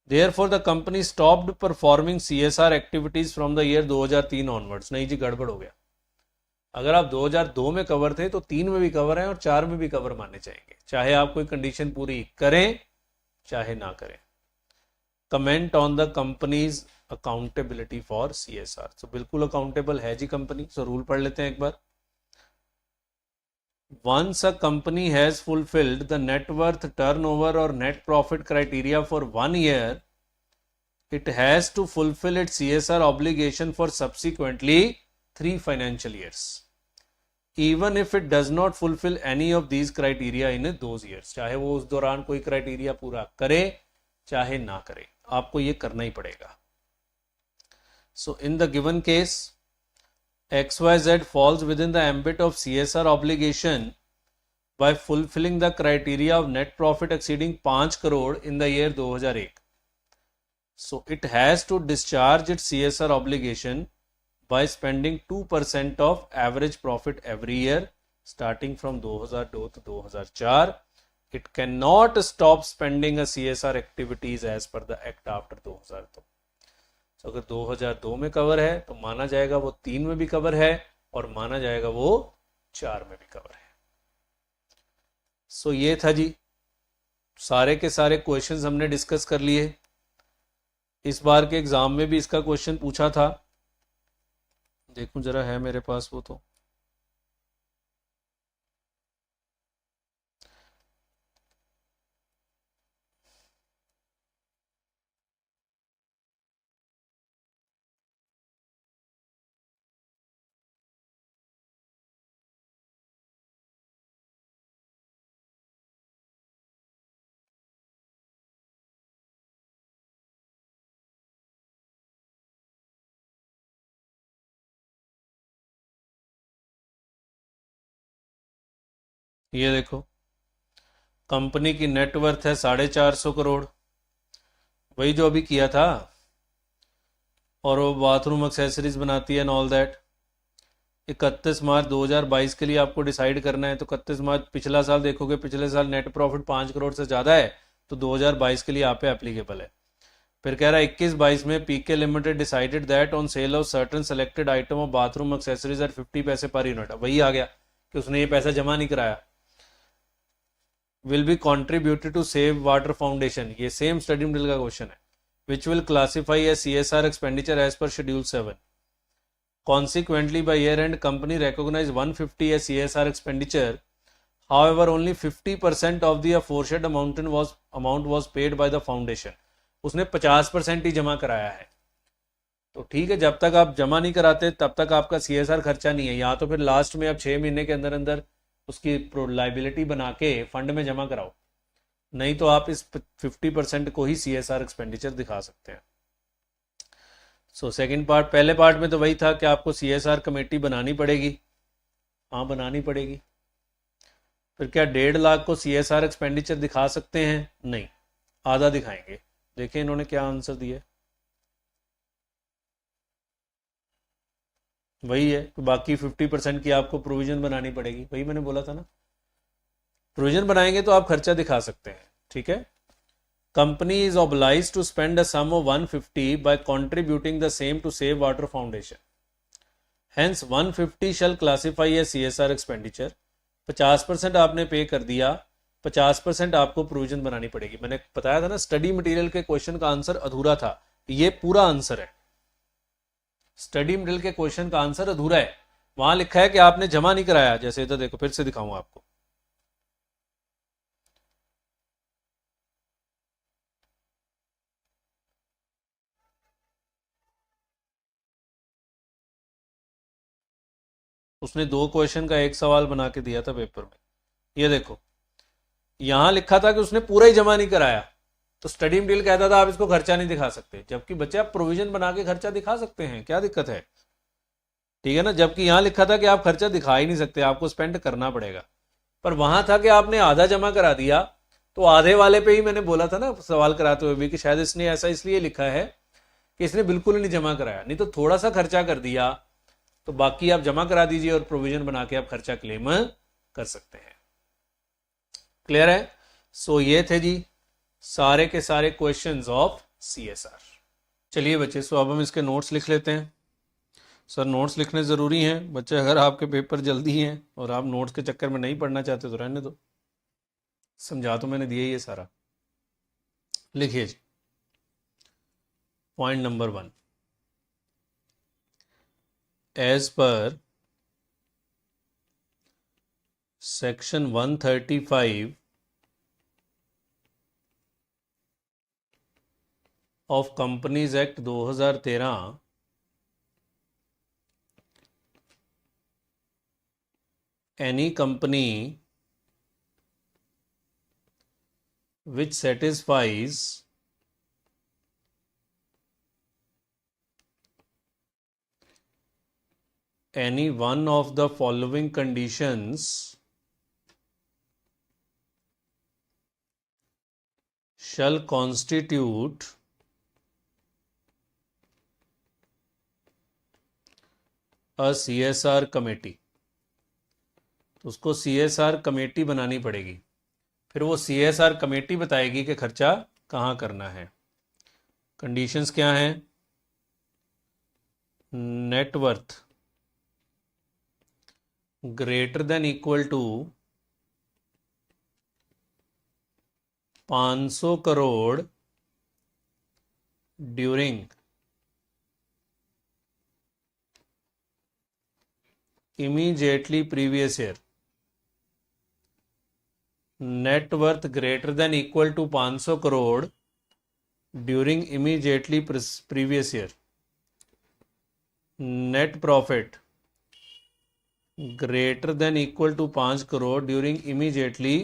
A: Therefore the company stopped performing CSR activities from the year 2003 onwards। नहीं जी, गड़बड़ हो गया। अगर आप 2002 में कवर थे तो 3 में भी कवर है और 4 में भी कवर मानने चाहिए, चाहे आप कोई कंडीशन पूरी करें चाहे ना करें। Comment on the companies accountability for CSR. तो बिल्कुल अकाउंटेबल है जी कंपनी। सो रूल पढ़ लेते हैं एक बार। Once a company has fulfilled the net worth, turnover or net profit criteria for 1 year, it has to fulfill its CSR obligation for subsequently 3 financial years, even if it does not fulfill any of these criteria in those years। चाहे वो उस दौरान कोई criteria पूरा करे चाहे ना करे, आपको ये करना ही पड़ेगा। So in the given case, XYZ falls within the ambit of CSR obligation by fulfilling the criteria of net profit exceeding 5 crore in the year 2001. So it has to discharge its CSR obligation by spending 2% of average profit every year starting from 2002 to 2004. It cannot stop spending a CSR activities as per the act after 2002. तो अगर 2002 में cover है तो माना जाएगा वो 3 में भी कवर है और माना जाएगा वो 4 में भी कवर है। सो ये था जी, सारे के सारे क्वेश्चंस हमने डिस्कस कर लिए। इस बार के एग्जाम में भी इसका क्वेश्चन पूछा था, देखूं जरा है मेरे पास वो। तो ये देखो, कंपनी की नेटवर्थ है 450 करोड़, वही जो अभी किया था, और वो बाथरूम एक्सेसरीज बनाती है एंड ऑल दैट। 31 मार्च 2022 के लिए आपको डिसाइड करना है, तो 31 मार्च पिछला साल देखोगे, पिछले साल नेट प्रॉफिट 5 करोड़ से ज़्यादा है, तो 2022 के लिए आप पे एप्लीकेबल है। फिर कह रहा है 21-22 में PK limited decided that on sale of certain selected item of bathroom accessories at 50 paise per unit. वही आ गया कि उसने ये पैसा जमा नहीं कराया। Will be contributed to save water foundation, ये सेम स्टडी मटेरियल का क्वेश्चन है। Which will classify as CSR expenditure as per schedule 7। Consequently, by year end, company recognized 150 as CSR expenditure. However, only 50% of the aforesaid amount was paid by the foundation. उसने 50% ही जमा कराया है। तो ठीक है, जब तक आप जमा नहीं कराते तब तक आपका CSR खर्चा नहीं है। या तो फिर लास्ट में आप 6 महीने के अंदर अंदर उसकी लाइबिलिटी बना के फंड में जमा कराओ, नहीं तो आप इस 50% को ही CSR एक्सपेंडिचर दिखा सकते हैं। सो सेकंड पार्ट, पहले पार्ट में तो वही था कि आपको CSR कमेटी बनानी पड़ेगी। हाँ बनानी पड़ेगी। फिर क्या 1.5 लाख को CSR एक्सपेंडिचर दिखा सकते हैं? नहीं, आधा दिखाएंगे। देखिए इन्होंने क्या आंसर दिया, वही है। तो बाकी 50% की आपको प्रोविजन बनानी पड़ेगी, वही मैंने बोला था ना। प्रोविजन बनाएंगे तो आप खर्चा दिखा सकते हैं, ठीक है। Company is obliged to spend a sum of 150 by contributing the same to Save Water Foundation. Hence 150 shall classify as CSR expenditure. 50% आपने पे कर दिया, 50% आपको प्रोविजन बनानी पड़ेगी। मैंने बताया था ना, स्टडी मटेरियल के क्वेश्चन का आंसर अधूरा था, ये पूरा आंसर है। स्टडी मटेरियल के क्वेश्चन का आंसर अधूरा है, वहां लिखा है कि आपने जमा नहीं कराया। जैसे इधर देखो, फिर से दिखाऊंगा आपको। उसने 2 क्वेश्चन का एक सवाल बना के दिया था पेपर में। ये देखो, यहां लिखा था कि उसने पूरा ही जमा नहीं कराया, तो स्टडी मटेरियल कहता था आप इसको खर्चा नहीं दिखा सकते, जबकि बच्चे आप प्रोविजन बना के खर्चा दिखा सकते हैं, क्या दिक्कत है? ठीक है ना, जबकि यहां लिखा था कि आप खर्चा दिखा ही नहीं सकते, आपको स्पेंड करना पड़ेगा। पर वहां था कि आपने आधा जमा करा दिया, तो आधे वाले पे ही मैंने बोला था ना सवाल कराते हुए भी कि शायद इसने ऐसा इसलिए लिखा है कि इसने बिल्कुल नहीं जमा कराया, नहीं तो थोड़ा सा खर्चा कर दिया तो बाकी आप जमा करा दीजिए और प्रोविजन बना के आप खर्चा क्लेम कर सकते हैं। क्लियर है? सो ये थे जी सारे के सारे क्वेश्चंस ऑफ सीएसआर। चलिए बच्चे, सो अब हम इसके नोट्स लिख लेते हैं। सर नोट्स लिखने ज़रूरी हैं बच्चे, अगर आपके पेपर जल्दी हैं और आप नोट्स के चक्कर में नहीं पढ़ना चाहते तो रहने दो, समझा तो मैंने दिया ही है सारा। लिखिए जी, point number 1, as per section 135 of companies act 2013, any company which satisfies any one of the following conditions shall constitute a CSR committee। तो उसको CSR कमेटी बनानी पड़ेगी, फिर वो CSR कमेटी बताएगी कि खर्चा कहाँ करना है। कंडीशंस क्या हैं? Net worth greater than equal to 500 crore during immediately previous year। Net worth greater than equal to 500 crore during immediately previous year. Net profit greater than equal to 5 crore during immediately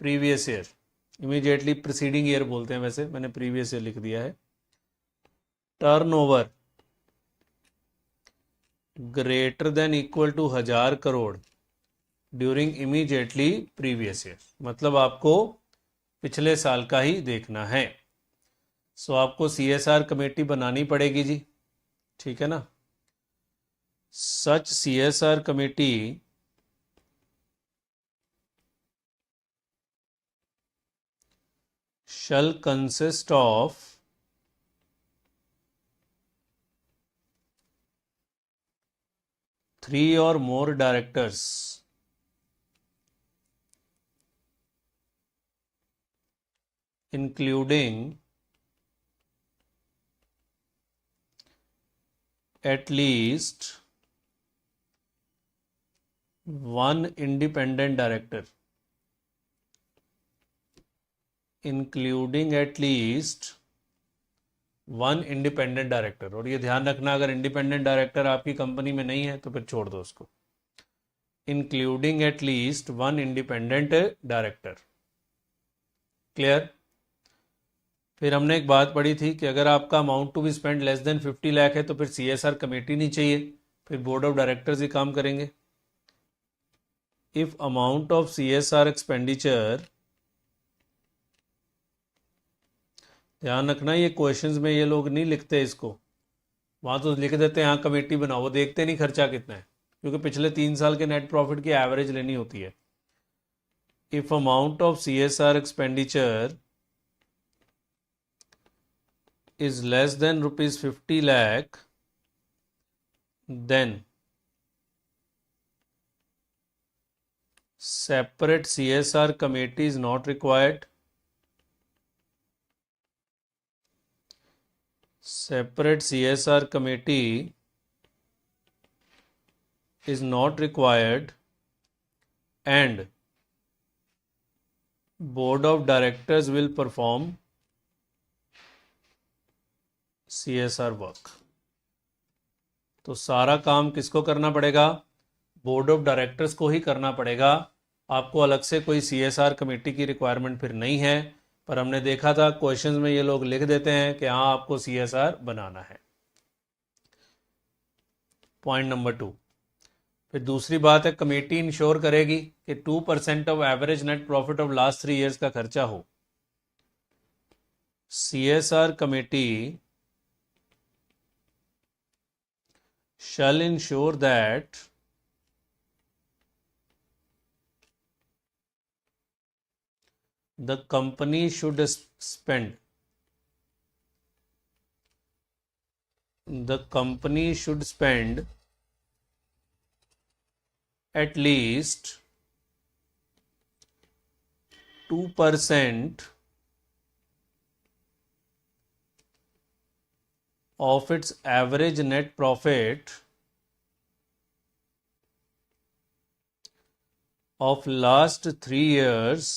A: previous year. Immediately preceding year बोलते हैं, वैसे मैंने previous year लिख दिया है। Turnover greater than equal to 1000 crore during immediately previous year, मतलब आपको पिछले साल का ही देखना है। सो आपको CSR कमेटी बनानी पड़ेगी जी, ठीक है ना। सच CSR committee shall consist of three or more directors including at least one independent director, including at least one independent director. और ये ध्यान रखना, अगर इंडिपेंडेंट डायरेक्टर आपकी कंपनी में नहीं है तो फिर छोड़ दो उसको। Including at least one independent director. Clear? फिर हमने एक बात पढ़ी थी कि अगर आपका amount to be spend less than 50 lakh है तो फिर CSR कमेटी नहीं चाहिए, फिर बोर्ड ऑफ डायरेक्टर्स ही काम करेंगे। If amount of CSR expenditure, ध्यान रखना ये क्वेश्चंस में ये लोग नहीं लिखते इसको, वहाँ तो लिख देते हैं यहाँ कमेटी बनाओ, वो देखते नहीं खर्चा कितना है, क्योंकि पिछले 3 साल के नेट प्रॉफिट की एवरेज लेनी होती है। If amount of CSR expenditure is less than rupees 50 lakh, then separate CSR committee is not required। Separate CSR committee is not required and board of directors will perform CSR work. तो सारा काम किसको करना पड़ेगा? Board of directors को ही करना पड़ेगा आपको अलग से कोई CSR कमेटी की रिक्वायरमेंट फिर नहीं है, पर हमने देखा था क्वेश्चंस में ये लोग लिख देते हैं कि हाँ आपको CSR बनाना है। Point number 2। फिर दूसरी बात है, कमेटी इंश्योर करेगी कि 2% of average net profit of last 3 years का खर्चा हो। CSR committee shall ensure that the company should spend at least 2% of its average net profit of last 3 years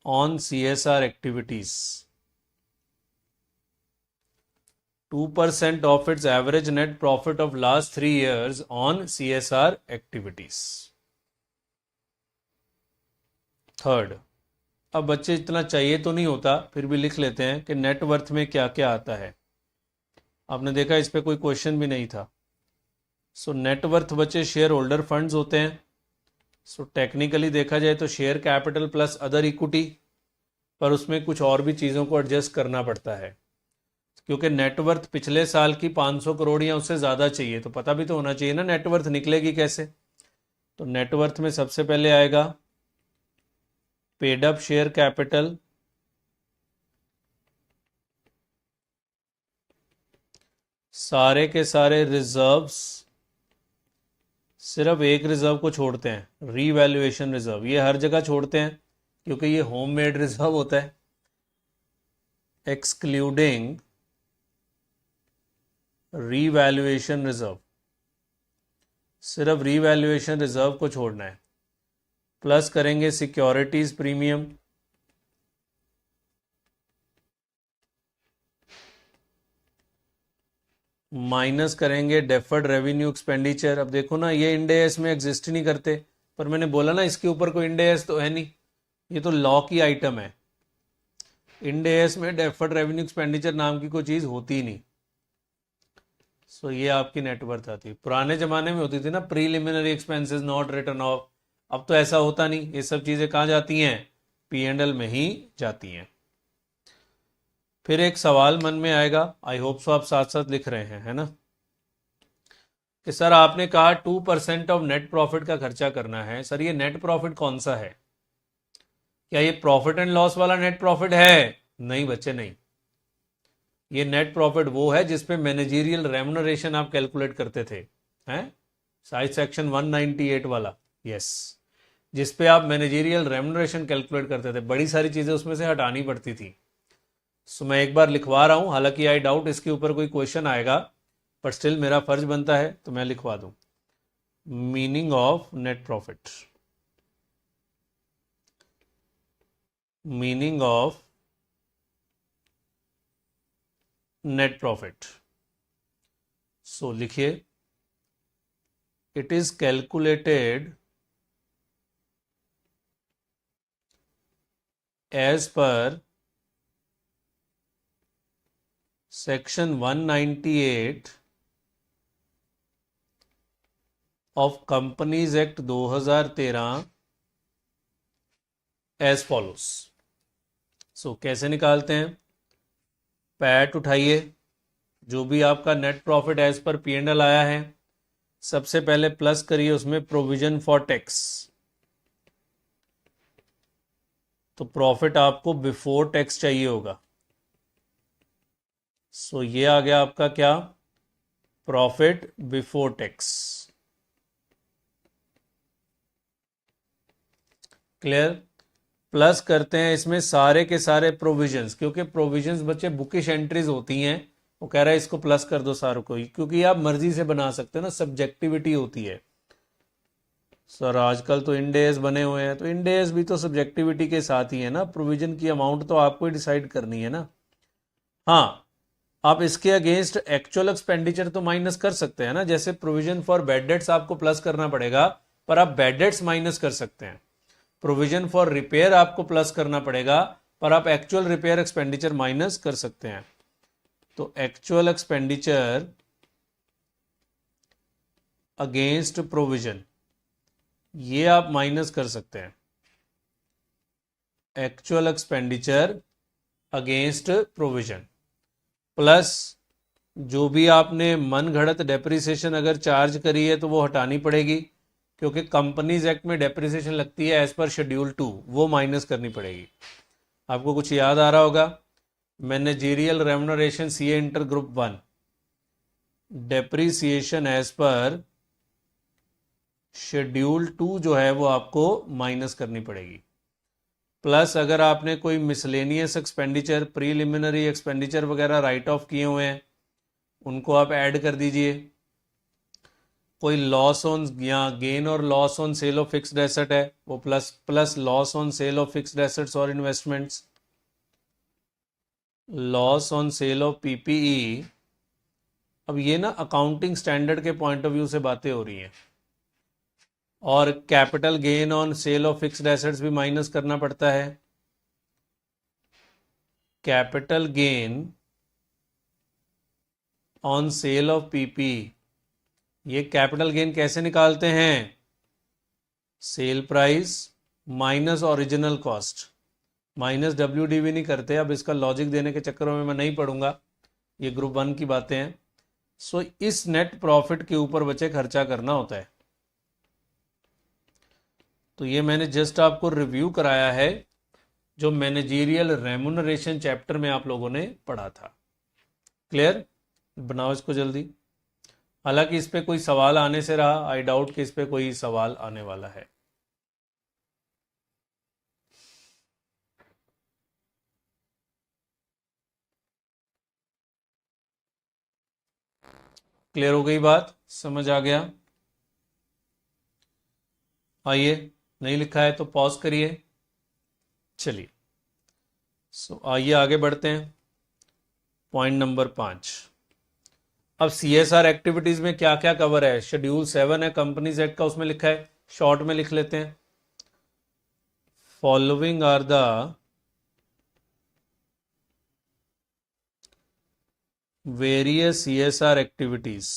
A: on CSR activities. 2% of its average net profit of last 3 years on CSR activities. Third, अब बच्चे इतना चाहिए तो नहीं होता, फिर भी लिख लेते हैं कि नेटवर्थ में क्या क्या आता है। आपने देखा इस पे कोई क्वेश्चन भी नहीं था। सो नेटवर्थ बच्चे शेयर होल्डर फंड्स होते हैं। सो टेक्निकली देखा जाए तो share capital plus other equity, पर उसमें कुछ और भी चीज़ों को एडजस्ट करना पड़ता है, क्योंकि नेटवर्थ पिछले साल की 500 करोड़ या उससे ज़्यादा चाहिए, तो पता भी तो होना चाहिए ना नेटवर्थ निकलेगी कैसे। तो नेटवर्थ में सबसे पहले आएगा पेड अप शेयर कैपिटल, सारे के सारे रिजर्व्स, सिर्फ एक रिजर्व को छोड़ते हैं, रीवैल्यूएशन रिजर्व। ये हर जगह छोड़ते हैं क्योंकि ये होम मेड रिजर्व होता है। एक्सक्लूडिंग रीवैल्यूएशन रिजर्व, सिर्फ रीवैल्यूएशन रिजर्व को छोड़ना है। प्लस करेंगे सिक्योरिटीज प्रीमियम, माइनस करेंगे डेफर्ड रेवेन्यू एक्सपेंडिचर। अब देखो ना, ये इंड AS में एग्जिस्ट ही नहीं करते, पर मैंने बोला ना इसके ऊपर कोई इंड AS तो है नहीं, ये तो लॉ की आइटम है। इंड AS में डेफर्ड रेवेन्यू एक्सपेंडिचर नाम की कोई चीज़ होती ही नहीं। सो ये आपकी नेटवर्थ आती है। पुराने ज़माने में होती थी ना preliminary expenses not return of, अब तो ऐसा होता नहीं। ये सब चीज़ें कहाँ जाती हैं? P&L में ही जाती हैं। फिर एक सवाल मन में आएगा, आई होप सो आप साथ साथ लिख रहे हैं, है ना, कि सर आपने कहा 2% ऑफ नेट प्रॉफिट का खर्चा करना है। सर ये नेट प्रॉफिट कौन सा है? क्या ये प्रॉफिट एंड लॉस वाला नेट प्रॉफिट है? नहीं बच्चे, नहीं। ये नेट प्रॉफिट वो है जिसपे मैनेजरियल रेम्युनरेशन आप कैलकुलेट करते थे, हैं, साइज सेक्शन 198 वाला। यस, जिसपे आप मैनेजरियल रेम्युनरेशन कैलकुलेट करते थे। बड़ी सारी चीज़ें उसमें से हटानी पड़ती थी। सो मैं एक बार लिखवा रहा हूँ, हालांकि आई डाउट इसके ऊपर कोई क्वेश्चन आएगा, पर स्टिल मेरा फर्ज बनता है तो मैं लिखवा दूँ। Meaning of net profit, meaning of net profit. So लिखिए, it is calculated as per section 198 of companies act 2013 as follows. So कैसे निकालते हैं? पैट उठाइए, जो भी आपका net profit as per P&L आया है, सबसे पहले प्लस करिए उसमें प्रोविजन फॉर टैक्स। तो प्रॉफिट आपको बिफोर टैक्स चाहिए होगा। सो ये आ गया आपका क्या? Profit before tax. Clear? Plus करते हैं इसमें सारे के सारे प्रोविजंस, क्योंकि प्रोविजंस बच्चे बुकिश एंट्रीज होती हैं। वो कह रहा है इसको प्लस कर दो सारों को, क्योंकि आप मर्जी से बना सकते हो ना, सब्जेक्टिविटी होती है। सर आजकल तो इंड AS बने हुए हैं, तो इंड AS भी तो सब्जेक्टिविटी के साथ ही है ना। प्रोविजन की अमाउंट तो आपको ही डिसाइड करनी है ना। हाँ, आप इसके अगेंस्ट एक्चुअल एक्सपेंडिचर तो माइनस कर सकते हैं ना, जैसे प्रोविजन फॉर बैड डेट्स आपको प्लस करना पड़ेगा, पर आप बैड डेट्स माइनस कर सकते हैं। प्रोविजन फॉर रिपेयर आपको प्लस करना पड़ेगा, पर आप एक्चुअल रिपेयर एक्सपेंडिचर माइनस कर सकते हैं। तो एक्चुअल एक्सपेंडिचर अगेंस्ट प्रोविजन, ये आप माइनस कर सकते हैं। Actual expenditure against provision plus जो भी आपने मन घड़त डेप्रिसिएशन अगर चार्ज करी है तो वो हटानी पड़ेगी, क्योंकि कंपनीज एक्ट में डेप्रिसिएशन लगती है एज पर शेड्यूल 2, वो माइनस करनी पड़ेगी। आपको कुछ याद आ रहा होगा, managerial remuneration CA inter group 1, depreciation as per schedule 2 जो है वो आपको माइनस करनी पड़ेगी। प्लस अगर आपने कोई मिसलेनियस एक्सपेंडिचर, प्रीलिमिनरी एक्सपेंडिचर वगैरह राइट ऑफ किए हुए हैं, उनको आप ऐड कर दीजिए। कोई लॉस ऑन या गेन और loss on sale of fixed asset है, वो plus loss on sale of fixed assets और investments, loss on sale of PPE. अब ये ना अकाउंटिंग स्टैंडर्ड के पॉइंट ऑफ व्यू से बातें हो रही हैं, और capital gain on sale of fixed assets भी माइनस करना पड़ता है। Capital gain on sale of PP, ये कैपिटल गेन कैसे निकालते हैं? Sale price minus original cost, minus WDV नहीं करते। अब इसका लॉजिक देने के चक्करों में मैं नहीं पढ़ूंगा, ये ग्रुप 1 की बातें हैं। सो इस नेट प्रॉफिट के ऊपर बचे खर्चा करना होता है। तो ये मैंने जस्ट आपको रिव्यू कराया है जो मैनेजेरियल रेम्युनरेशन चैप्टर में आप लोगों ने पढ़ा था। क्लियर? बनाओ इसको जल्दी। हालांकि इस पे कोई सवाल आने से रहा, आई डाउट कि इस पे कोई सवाल आने वाला है। क्लियर हो गई बात? समझ आ गया? आइए, नहीं लिखा है तो पॉज करिए। चलिए, आइए आगे बढ़ते हैं। Point number 5। अब CSR एक्टिविटीज में क्या क्या कवर है? शेड्यूल 7 है कंपनीज एक्ट का, उसमें लिखा है, शॉर्ट में लिख लेते हैं। Following are the various CSR activities,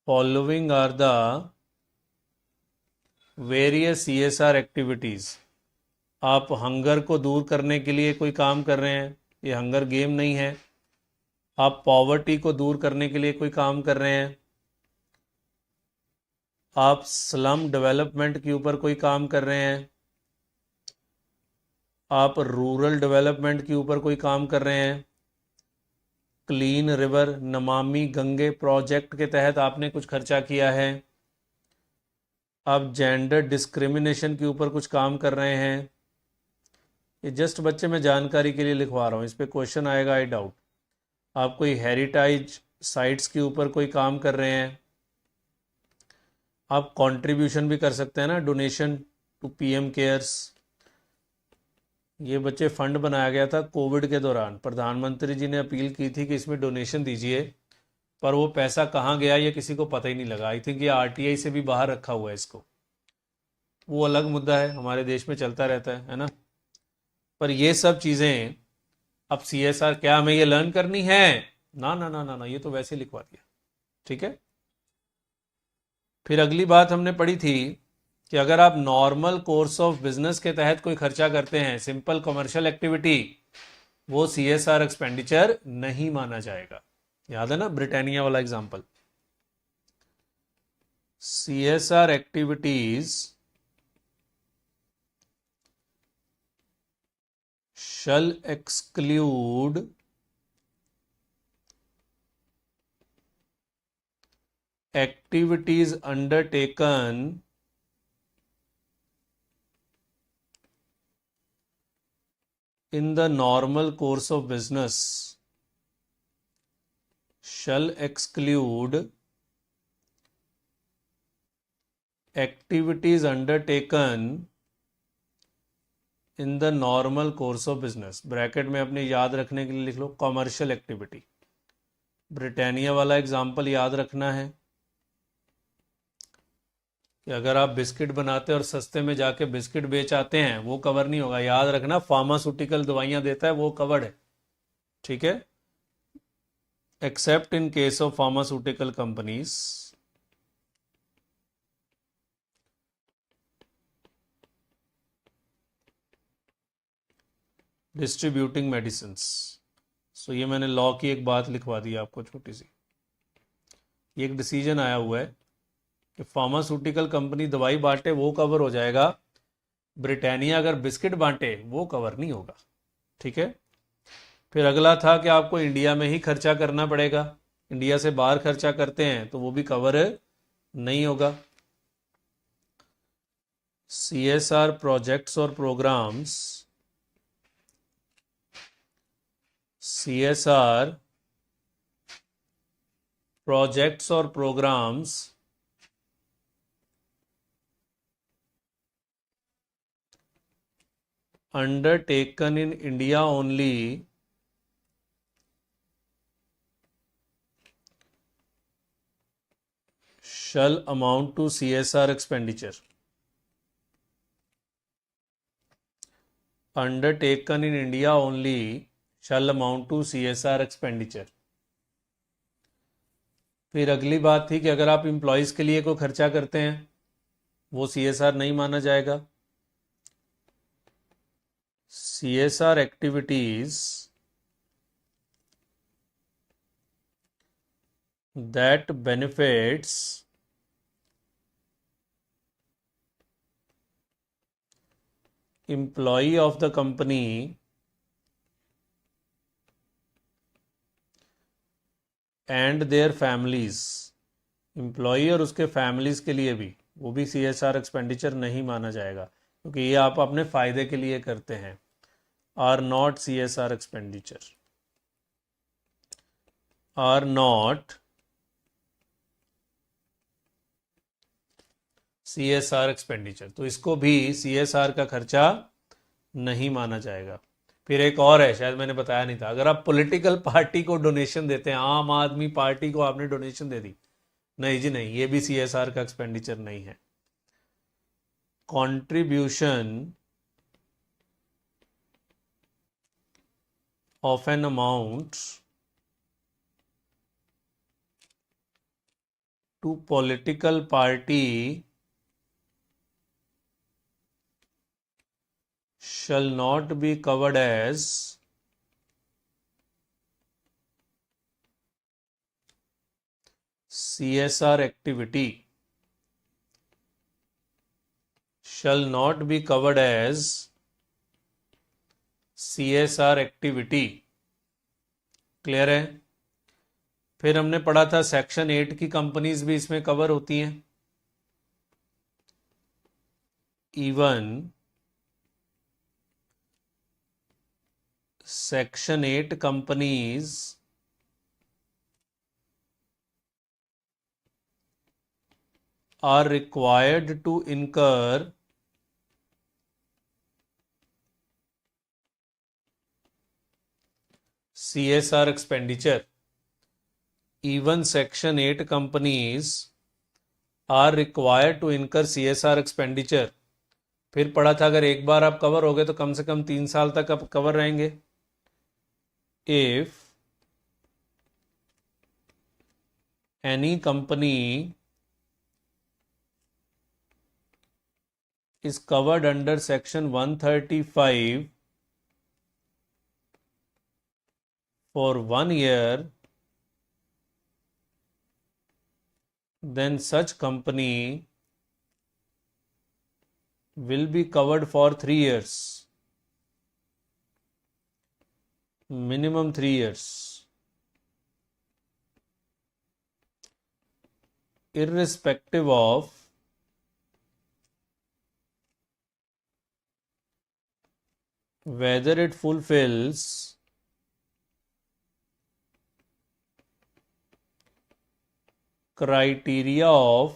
A: following are the various CSR activities. आप हंगर को दूर करने के लिए कोई काम कर रहे हैं, ये हंगर गेम नहीं है। आप पॉवर्टी को दूर करने के लिए कोई काम कर रहे हैं, आप स्लम डेवलपमेंट के ऊपर कोई काम कर रहे हैं, आप रूरल डेवलपमेंट के ऊपर कोई काम कर रहे हैं, clean river Namami Gange project के तहत आपने कुछ खर्चा किया है, आप जेंडर डिस्क्रिमिनेशन के ऊपर कुछ काम कर रहे हैं। ये जस्ट बच्चे मैं जानकारी के लिए लिखवा रहा हूँ, इस पर क्वेश्चन आएगा आई डाउट। आप कोई हेरिटेज साइट्स के ऊपर कोई काम कर रहे हैं, आप कंट्रीब्यूशन भी कर सकते हैं ना, डोनेशन टू PM केयर्स। ये बच्चे फंड बनाया गया था कोविड के दौरान, प्रधानमंत्री जी ने अपील की थी कि इसमें डोनेशन दीजिए, पर वो पैसा कहाँ गया ये किसी को पता ही नहीं लगा। आई थिंक ये RTI से भी बाहर रखा हुआ है इसको, वो अलग मुद्दा है, हमारे देश में चलता रहता है ना। पर ये सब चीज़ें अब CSR क्या हमें ये लर्न करनी है? ना ना ना ना ना, ये तो वैसे लिखवा दिया। ठीक है। फिर अगली बात हमने पढ़ी थी कि अगर आप नॉर्मल कोर्स ऑफ बिजनेस के तहत कोई खर्चा करते हैं, सिंपल कमर्शियल एक्टिविटी, वो CSR एक्सपेंडिचर नहीं माना जाएगा। याद है ना ब्रिटानिया वाला example? CSR activities shall exclude activities undertaken in the normal course of business, shall exclude activities undertaken in the normal course of business, bracket में अपने याद रखने के लिए लिख लो कमर्शियल एक्टिविटी। ब्रिटानिया वाला एग्जाम्पल याद रखना है कि अगर आप बिस्किट बनाते हैं और सस्ते में जाके बिस्किट बेच आते हैं वो कवर नहीं होगा। याद रखना फार्मास्यूटिकल दवाइयां देता है वो कवर्ड है, ठीक है, except in case of pharmaceutical companies. Distributing medicine. So ये मैंने लॉ की एक बात लिखवा दी आपको छोटी सी। ये एक डिसीजन आया हुआ है कि फार्मास्यूटिकल कंपनी दवाई बांटे वो कवर हो जाएगा, ब्रिटानिया अगर बिस्किट बांटे वो कवर नहीं होगा, ठीक है। फिर अगला था कि आपको इंडिया में ही खर्चा करना पड़ेगा, इंडिया से बाहर खर्चा करते हैं तो वो भी कवर नहीं होगा। सीएसआर प्रोजेक्ट्स और प्रोग्राम्स, सीएसआर प्रोजेक्ट्स और programmes undertaken in India only shall amount to CSR expenditure. Undertaken in India only shall amount to CSR expenditure. फिर अगली बात थी कि अगर आप एम्प्लॉयज़ के लिए कोई खर्चा करते हैं वो CSR नहीं माना जाएगा। CSR activities that benefits employee of the company and their families, employee और उसके फैमिलीज के लिए भी, वो भी CSR एक्सपेंडिचर नहीं माना जाएगा क्योंकि ये आप अपने फायदे के लिए करते हैं। Are not CSR expenditure, are not CSR expenditure, तो इसको भी CSR का खर्चा नहीं माना जाएगा। फिर एक और है, शायद मैंने बताया नहीं था, अगर आप पॉलिटिकल पार्टी को डोनेशन देते हैं, आम आदमी पार्टी को आपने डोनेशन दे दी, नहीं जी नहीं, ये भी CSR का एक्सपेंडिचर नहीं है। Contribution of an amount to political party shall not be covered as CSR activity, shall not be covered as CSR activity। Clear है। फिर हमने पढ़ा था सेक्शन 8 की कंपनीज भी इसमें कवर होती हैं। Even Section 8 companies are required to incur CSR expenditure. Even Section 8 companies are required to incur CSR expenditure। फिर पढ़ा था अगर एक बार आप कवर हो गए तो कम से कम 3 साल तक आप कवर रहेंगे। If any company is covered under section 135 for 1 year, then such company will be covered for 3 years, minimum 3 years, irrespective of whether it fulfills criteria of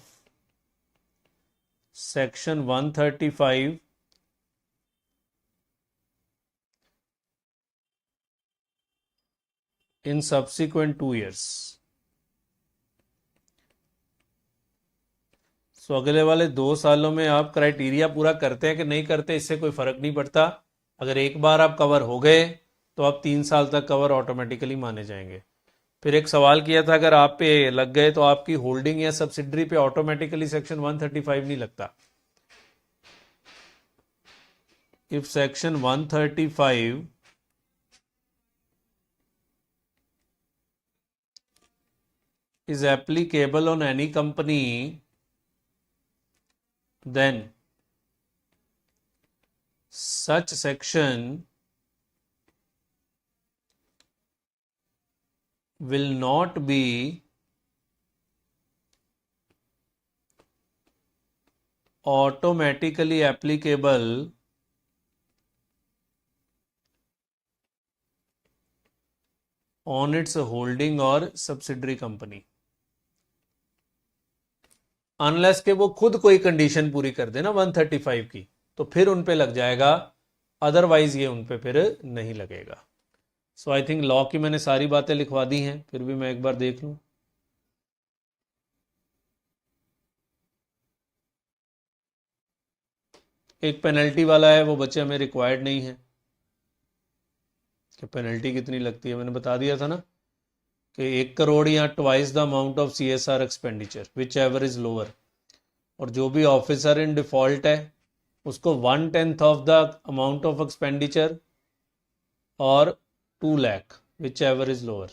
A: section 135 in subsequent 2 years. सो अगले वाले 2 सालों में आप criteria पूरा करते हैं कि नहीं करते, इससे कोई फर्क नहीं पड़ता। अगर एक बार आप कवर हो गए तो आप 3 साल तक कवर ऑटोमेटिकली माने जाएंगे। फिर एक सवाल किया था, अगर आप पे लग गए तो आपकी होल्डिंग या सब्सिडरी पे ऑटोमेटिकली सेक्शन 135 नहीं लगता। If section 135 is applicable on any company, then such section will not be automatically applicable on its holding or subsidiary company, unless के वो खुद कोई कंडीशन पूरी कर देना 135 की, तो फिर उन पे लग जाएगा, अदरवाइज ये उन पे फिर नहीं लगेगा। सो आई थिंक लॉ की मैंने सारी बातें लिखवा दी हैं, फिर भी मैं एक बार देख लूं। एक पेनल्टी वाला है, वो बच्चे हमें रिक्वायर्ड नहीं है कि पेनल्टी कितनी लगती है। मैंने बता दिया था ना कि 1 करोड़ या twice the amount of CSR expenditure which ever is lower, और जो भी ऑफिसर इन डिफॉल्ट है उसको 1/10 of the amount of expenditure और 2 lakh which ever is lower.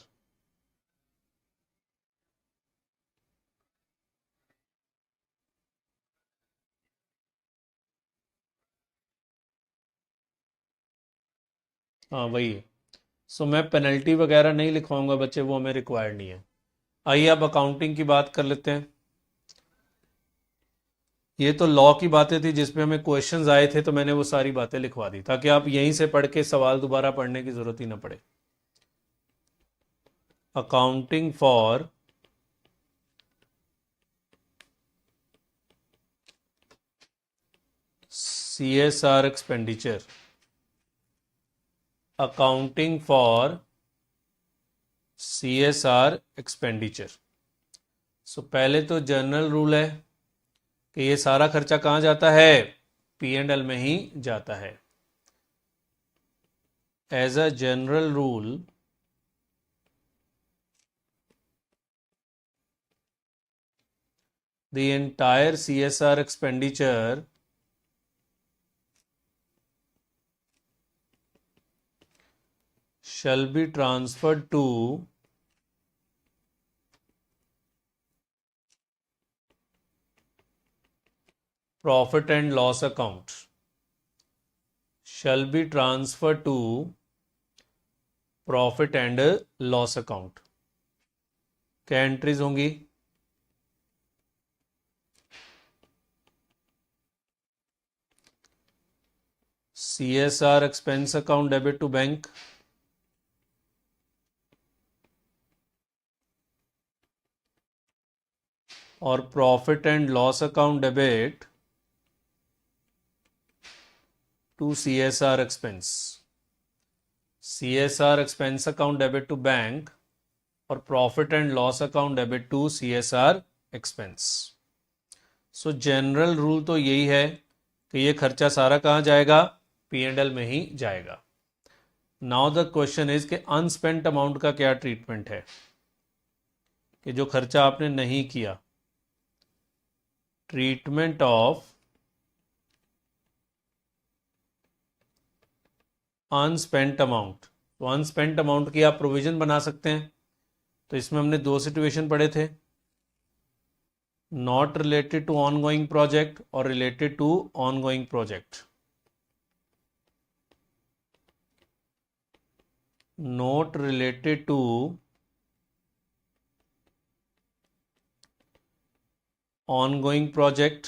A: हाँ वही है। सो मैं पेनल्टी वगैरह नहीं लिखवाऊंगा बच्चे, वो हमें रिक्वायर्ड नहीं है। आइए अब अकाउंटिंग की बात कर लेते हैं। ये तो लॉ की बातें थी जिसमें हमें क्वेश्चंस आए थे, तो मैंने वो सारी बातें लिखवा दी ताकि आप यहीं से पढ़ के सवाल दोबारा पढ़ने की जरूरत ही ना पड़े। Accounting for CSR expenditure, accounting for CSR expenditure. So पहले तो जनरल रूल है कि ये सारा खर्चा कहाँ जाता है, P&L में ही जाता है। As a general rule the entire CSR expenditure shall be transferred to profit and loss account, shall be transferred to profit and loss account। क्या एंट्रीज होंगी, CSR expense account debit to bank, और profit and loss account debit to CSR expense. CSR expense account debit to bank और profit and loss account debit to CSR expense. So general rule तो यही है कि ये खर्चा सारा कहाँ जाएगा, P&L में ही जाएगा। नाउ द क्वेश्चन इज कि अनस्पेंट अमाउंट का क्या ट्रीटमेंट है, कि जो खर्चा आपने नहीं किया, ट्रीटमेंट ऑफ अनस्पेंट अमाउंट। तो अनस्पेंट अमाउंट की आप प्रोविजन बना सकते हैं। तो इसमें हमने 2 सिचुएशन पढ़े थे, not related to ongoing project और related to ongoing project. Not related to ongoing project,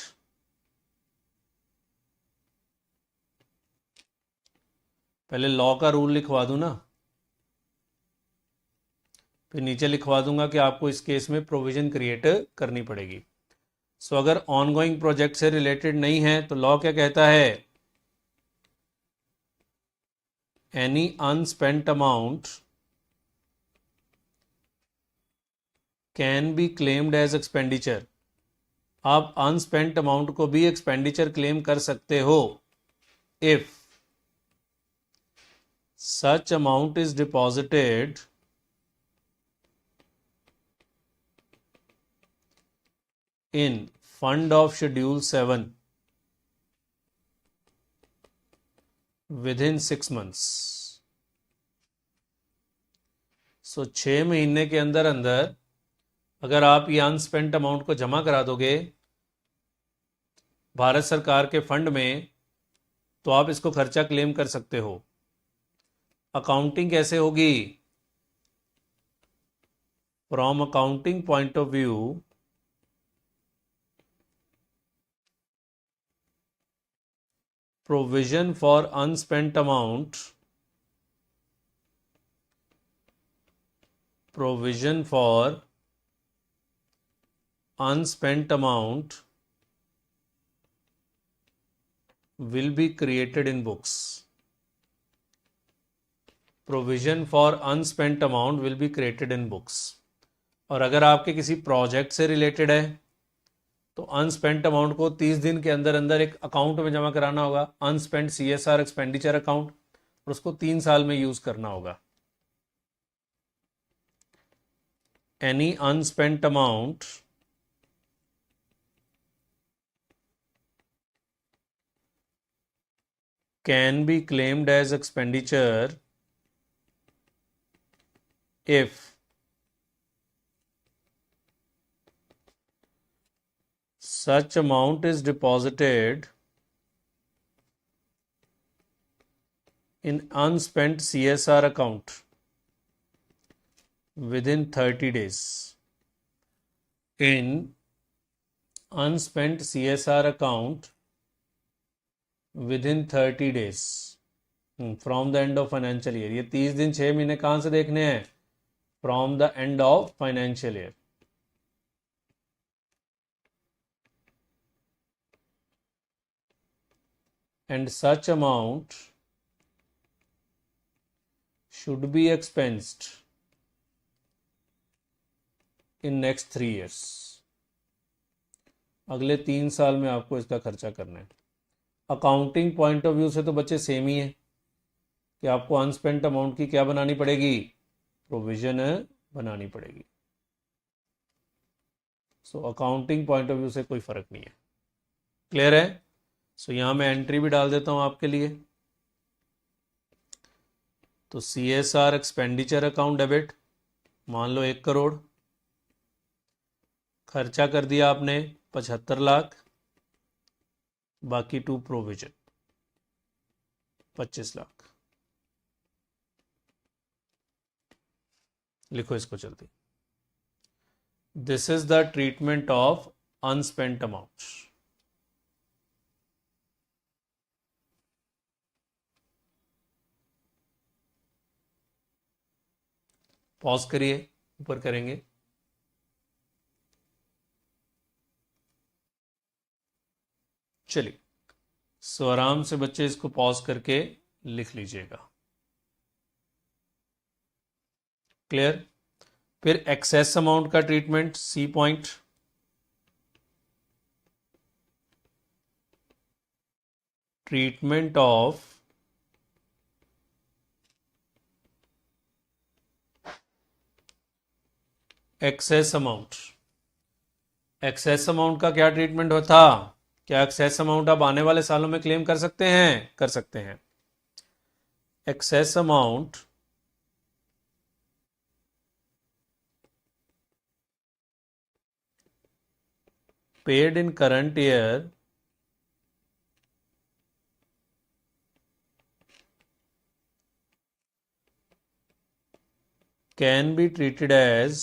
A: पहले लॉ का रूल लिखवा दूं ना, फिर नीचे लिखवा दूंगा कि आपको इस केस में प्रोविजन क्रिएट करनी पड़ेगी। सो अगर ऑनगोइंग प्रोजेक्ट से रिलेटेड नहीं है तो लॉ क्या कहता है, any unspent amount can be claimed as expenditure, आप अनस्पेंट अमाउंट को भी एक्सपेंडिचर क्लेम कर सकते हो if such amount is deposited in fund of schedule 7 within 6 months. सो 6 महीने के अंदर अंदर अगर आप ये अनस्पेंट अमाउंट को जमा करा दोगे भारत सरकार के फंड में तो आप इसको खर्चा क्लेम कर सकते हो। अकाउंटिंग कैसे होगी? From accounting point of view provision for unspent amount, provision for unspent amount will be created in books. Provision for unspent amount will be created in books. और अगर आपके किसी प्रोजेक्ट से रिलेटेड है तो अनस्पेंट अमाउंट को 30 दिन के अंदर अंदर एक अकाउंट में जमा कराना होगा, अनस्पेंट CSR एक्सपेंडिचर अकाउंट, और उसको 3 साल में यूज करना होगा। Any unspent amount can be claimed as expenditure if such amount is deposited in unspent CSR account within 30 days. In unspent CSR account within 30 days from the end of financial year. ये 30 दिन 6 महीने कहाँ से देखने हैं? From the end of financial year. And such amount should be expensed in next 3 years. अगले 3 साल में आपको इसका खर्चा करना है। अकाउंटिंग पॉइंट ऑफ व्यू से तो बच्चे सेम ही है कि आपको अनस्पेंट अमाउंट की क्या बनानी पड़ेगी? प्रोविजन बनानी पड़ेगी। So accounting point of view से कोई फर्क नहीं है। क्लियर है? सो यहां मैं एंट्री भी डाल देता हूं आपके लिए। तो CSR एक्सपेंडिचर अकाउंट डेबिट, मान लो 1 करोड़ खर्चा कर दिया आपने 75 लाख, बाकी टू प्रोविजन 25 लाख। लिखो इसको जल्दी। This is the treatment of unspent amount. Pause करिए, ऊपर करेंगे। चलिए, सो आराम से बच्चे इसको पॉज करके लिख लीजिएगा। क्लियर? फिर एक्सेस अमाउंट का treatment, C point. Treatment of excess amount. Excess amount का क्या ट्रीटमेंट होता? क्या एक्सेस अमाउंट आप आने वाले सालों में क्लेम कर सकते हैं? कर सकते हैं। Excess amount paid in current year can be treated as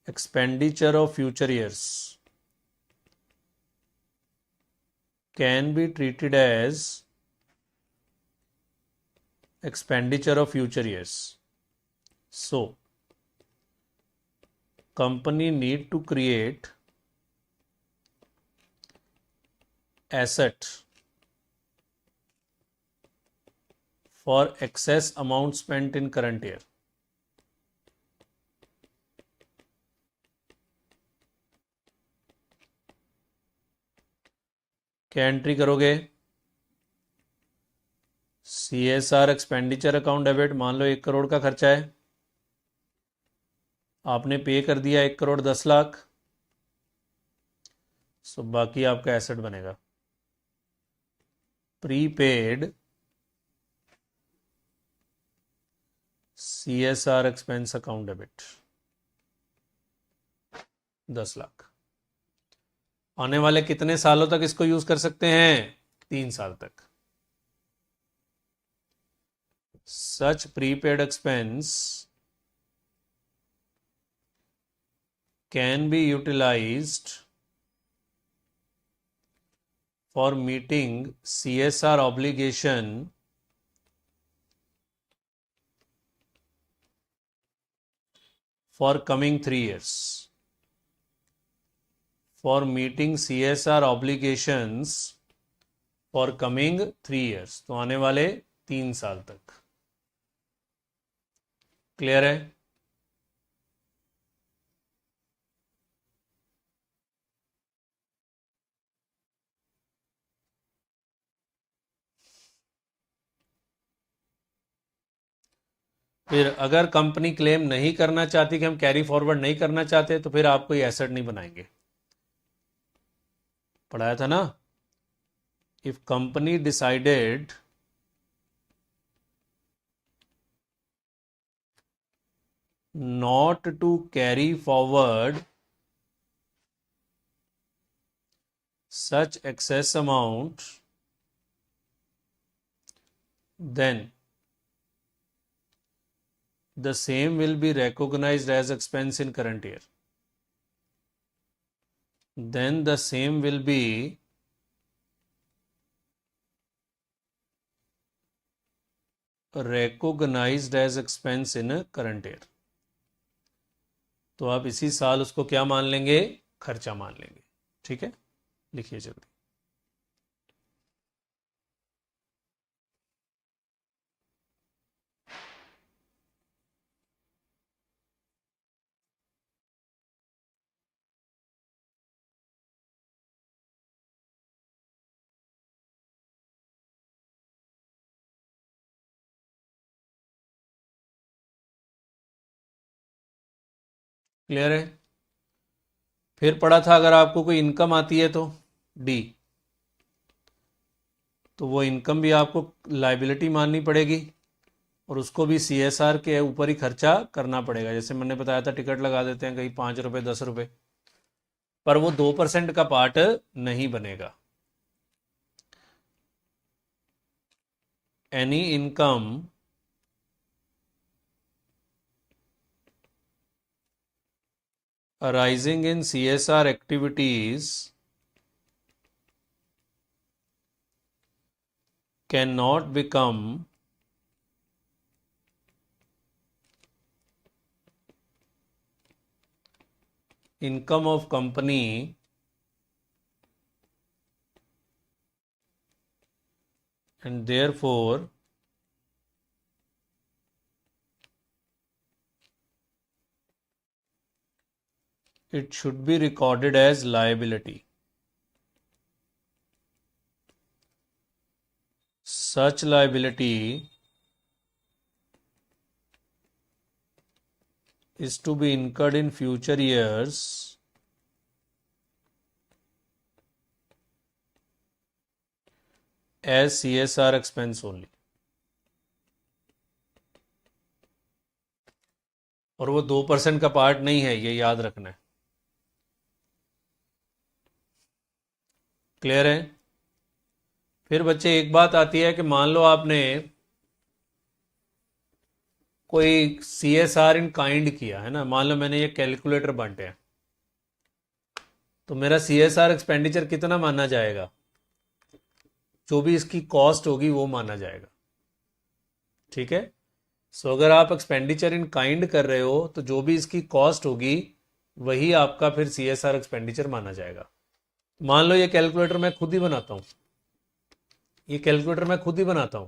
A: expenditure of future years. Can be treated as expenditure of future years. So, company need to create asset for excess amount spent in current year. क्या entry करोगे? CSR expenditure account debit. मान लो 1 करोड़ का खर्चा है, आपने पे कर दिया 1 करोड़ 10 लाख, सो बाकी आपका एसेट बनेगा prepaid CSR expense account debit 10 lakh. आने वाले कितने सालों तक इसको यूज कर सकते हैं? 3 साल तक। Such prepaid expense can be utilized for meeting CSR obligation for coming 3 years. For meeting CSR obligations for coming 3 years, तो आने वाले 3 साल तक। क्लियर है? फिर अगर कंपनी क्लेम नहीं करना चाहती कि हम कैरी फॉरवर्ड नहीं करना चाहते, तो फिर आप कोई एसेट नहीं बनाएंगे। पढ़ाया था ना, if company decided not to carry forward such excess amount, then the same will be recognized as expense in current year. Then the same will be recognized as expense in current year. तो आप इसी साल उसको क्या मान लेंगे? खर्चा मान लेंगे। ठीक है, लिखिए जल्दी। क्लियर है? फिर पढ़ा था अगर आपको कोई इनकम आती है तो डी, तो वो इनकम भी आपको लाइबिलिटी माननी पड़ेगी और उसको भी CSR के ऊपर ही खर्चा करना पड़ेगा। जैसे मैंने बताया था, टिकट लगा देते हैं कहीं 5 रुपए 10 रुपए, पर वो 2% का पार्ट नहीं बनेगा। Any income arising in CSR activities cannot become income of company and therefore it should be recorded as liability. Such liability is to be incurred in future years as CSR expense only. और वो 2% का part नहीं है, ये याद रखना है। Clear है? फिर बच्चे एक बात आती है कि मान लो आपने कोई CSR इन काइंड किया है ना, मान लो मैंने ये कैलकुलेटर बांटे हैं, तो मेरा CSR एक्सपेंडिचर कितना माना जाएगा? जो भी इसकी कॉस्ट होगी वो माना जाएगा। ठीक है, सो अगर आप एक्सपेंडिचर इन काइंड कर रहे हो तो जो भी इसकी कॉस्ट होगी वही आपका फिर CSR एक्सपेंडिचर माना जाएगा। मान लो ये कैलकुलेटर मैं खुद ही बनाता हूं, ये कैलकुलेटर मैं खुद ही बनाता हूं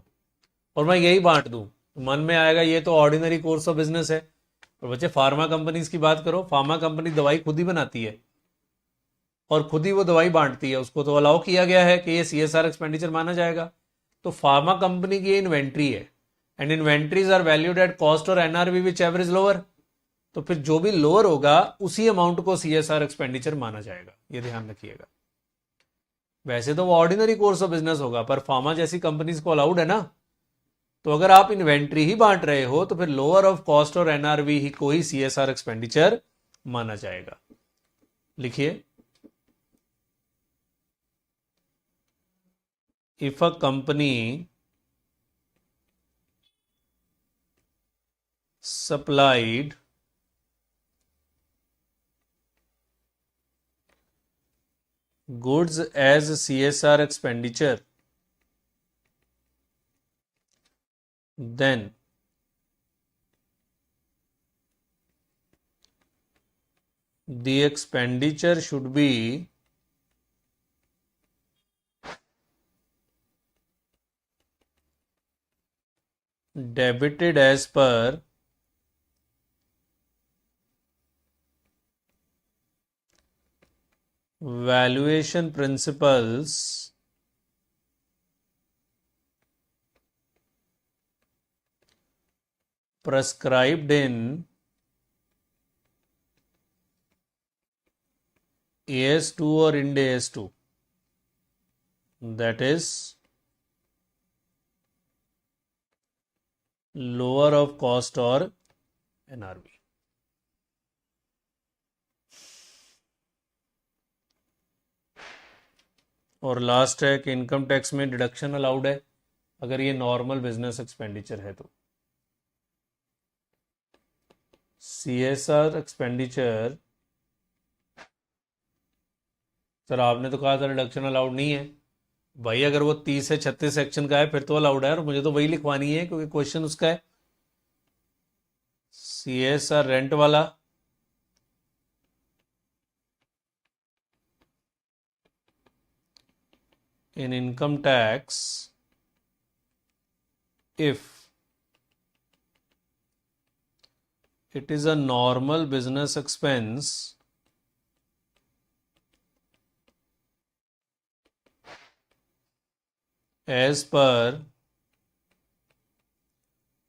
A: और मैं यही बांट दूं तो मन में आएगा ये तो ऑर्डिनरी कोर्स ऑफ बिजनेस है। और बच्चे फार्मा कंपनीज की बात करो, फार्मा कंपनी दवाई खुद ही बनाती है और खुद ही वो दवाई बांटती है, उसको तो अलाउ किया गया है कि ये CSR एक्सपेंडिचर माना जाएगा। तो फार्मा कंपनी की ये इन्वेंट्री है and inventories are valued at cost और NRV विच एवरेज लोअर। तो फिर जो भी लोअर होगा उसी अमाउंट को CSR एक्सपेंडिचर माना जाएगा, ये ध्यान रखिएगा। वैसे तो वो ऑर्डिनरी कोर्स ऑफ बिजनेस होगा, पर फार्मा जैसी कंपनीज को अलाउड है ना। तो अगर आप इन्वेंट्री ही बांट रहे हो तो फिर लोअर ऑफ कॉस्ट और NRV ही को ही CSR एक्सपेंडिचर माना जाएगा। लिखिए, if a company supplied goods as CSR expenditure, then the expenditure should be debited as per valuation principles prescribed in AS2 or Ind AS2, that is lower of cost or NRV। और last है कि income tax में deduction allowed है अगर ये normal business expenditure है तो। CSR expenditure, sir आपने तो कहा था डिडक्शन अलाउड नहीं है। भाई अगर वो 30 से 36 सेक्शन का है फिर तो अलाउड है, और मुझे तो वही लिखवानी है क्योंकि क्वेश्चन उसका है। CSR रेंट वाला, in income tax if it is a normal business expense as per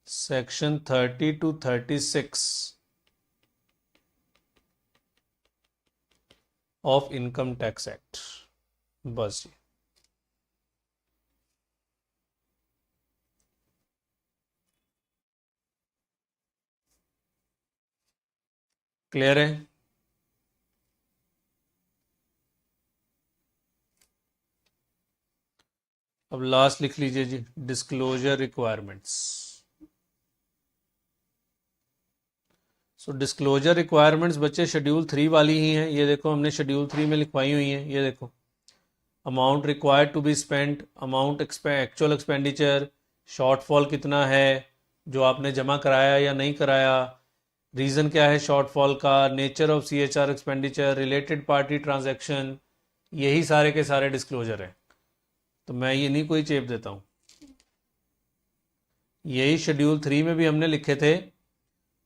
A: section 30 to 36 of income tax act। बस जी, क्लियर है। अब लास्ट लिख लीजिए जी, डिस्क्लोजर रिक्वायरमेंट्स। सो डिस्क्लोजर रिक्वायरमेंट्स बच्चे शेड्यूल 3 वाली ही हैं। ये देखो हमने शेड्यूल 3 में लिखवाई हुई हैं। ये देखो, amount required to be spent, amount actual expenditure, shortfall कितना है जो आपने जमा कराया या नहीं कराया, रीज़न क्या है शॉर्टफॉल का, nature of CHR expenditure, related party transaction, यही सारे के सारे डिस्क्लोजर हैं। तो मैं ये नहीं कोई चेप देता हूँ, यही शेड्यूल 3 में भी हमने लिखे थे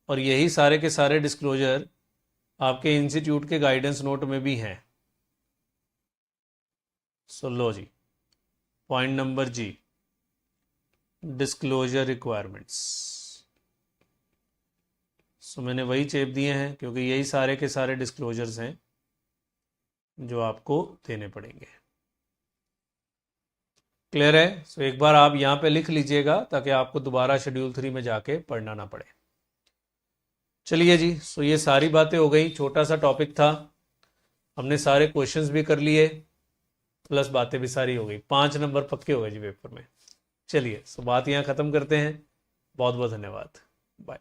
A: और यही सारे के सारे डिस्क्लोजर आपके इंस्टीट्यूट के गाइडेंस नोट में भी हैं। सो लो जी, पॉइंट नंबर जी, डिस्क्लोजर रिक्वायरमेंट्स। सो मैंने वही चेप दिए हैं क्योंकि यही सारे के सारे डिस्क्लोजर्स हैं जो आपको देने पड़ेंगे। क्लियर है। सो एक बार आप यहाँ पे लिख लीजिएगा ताकि आपको दोबारा शेड्यूल 3 में जाके पढ़ना ना पड़े। चलिए जी, सो ये सारी बातें हो गई, छोटा सा टॉपिक था, हमने सारे क्वेश्चंस भी कर लिए प्लस बातें भी सारी हो गई। 5 नंबर पक्के हो गए जी पेपर में। चलिए, सो बात यहाँ ख़त्म करते हैं। बहुत बहुत धन्यवाद, बाय।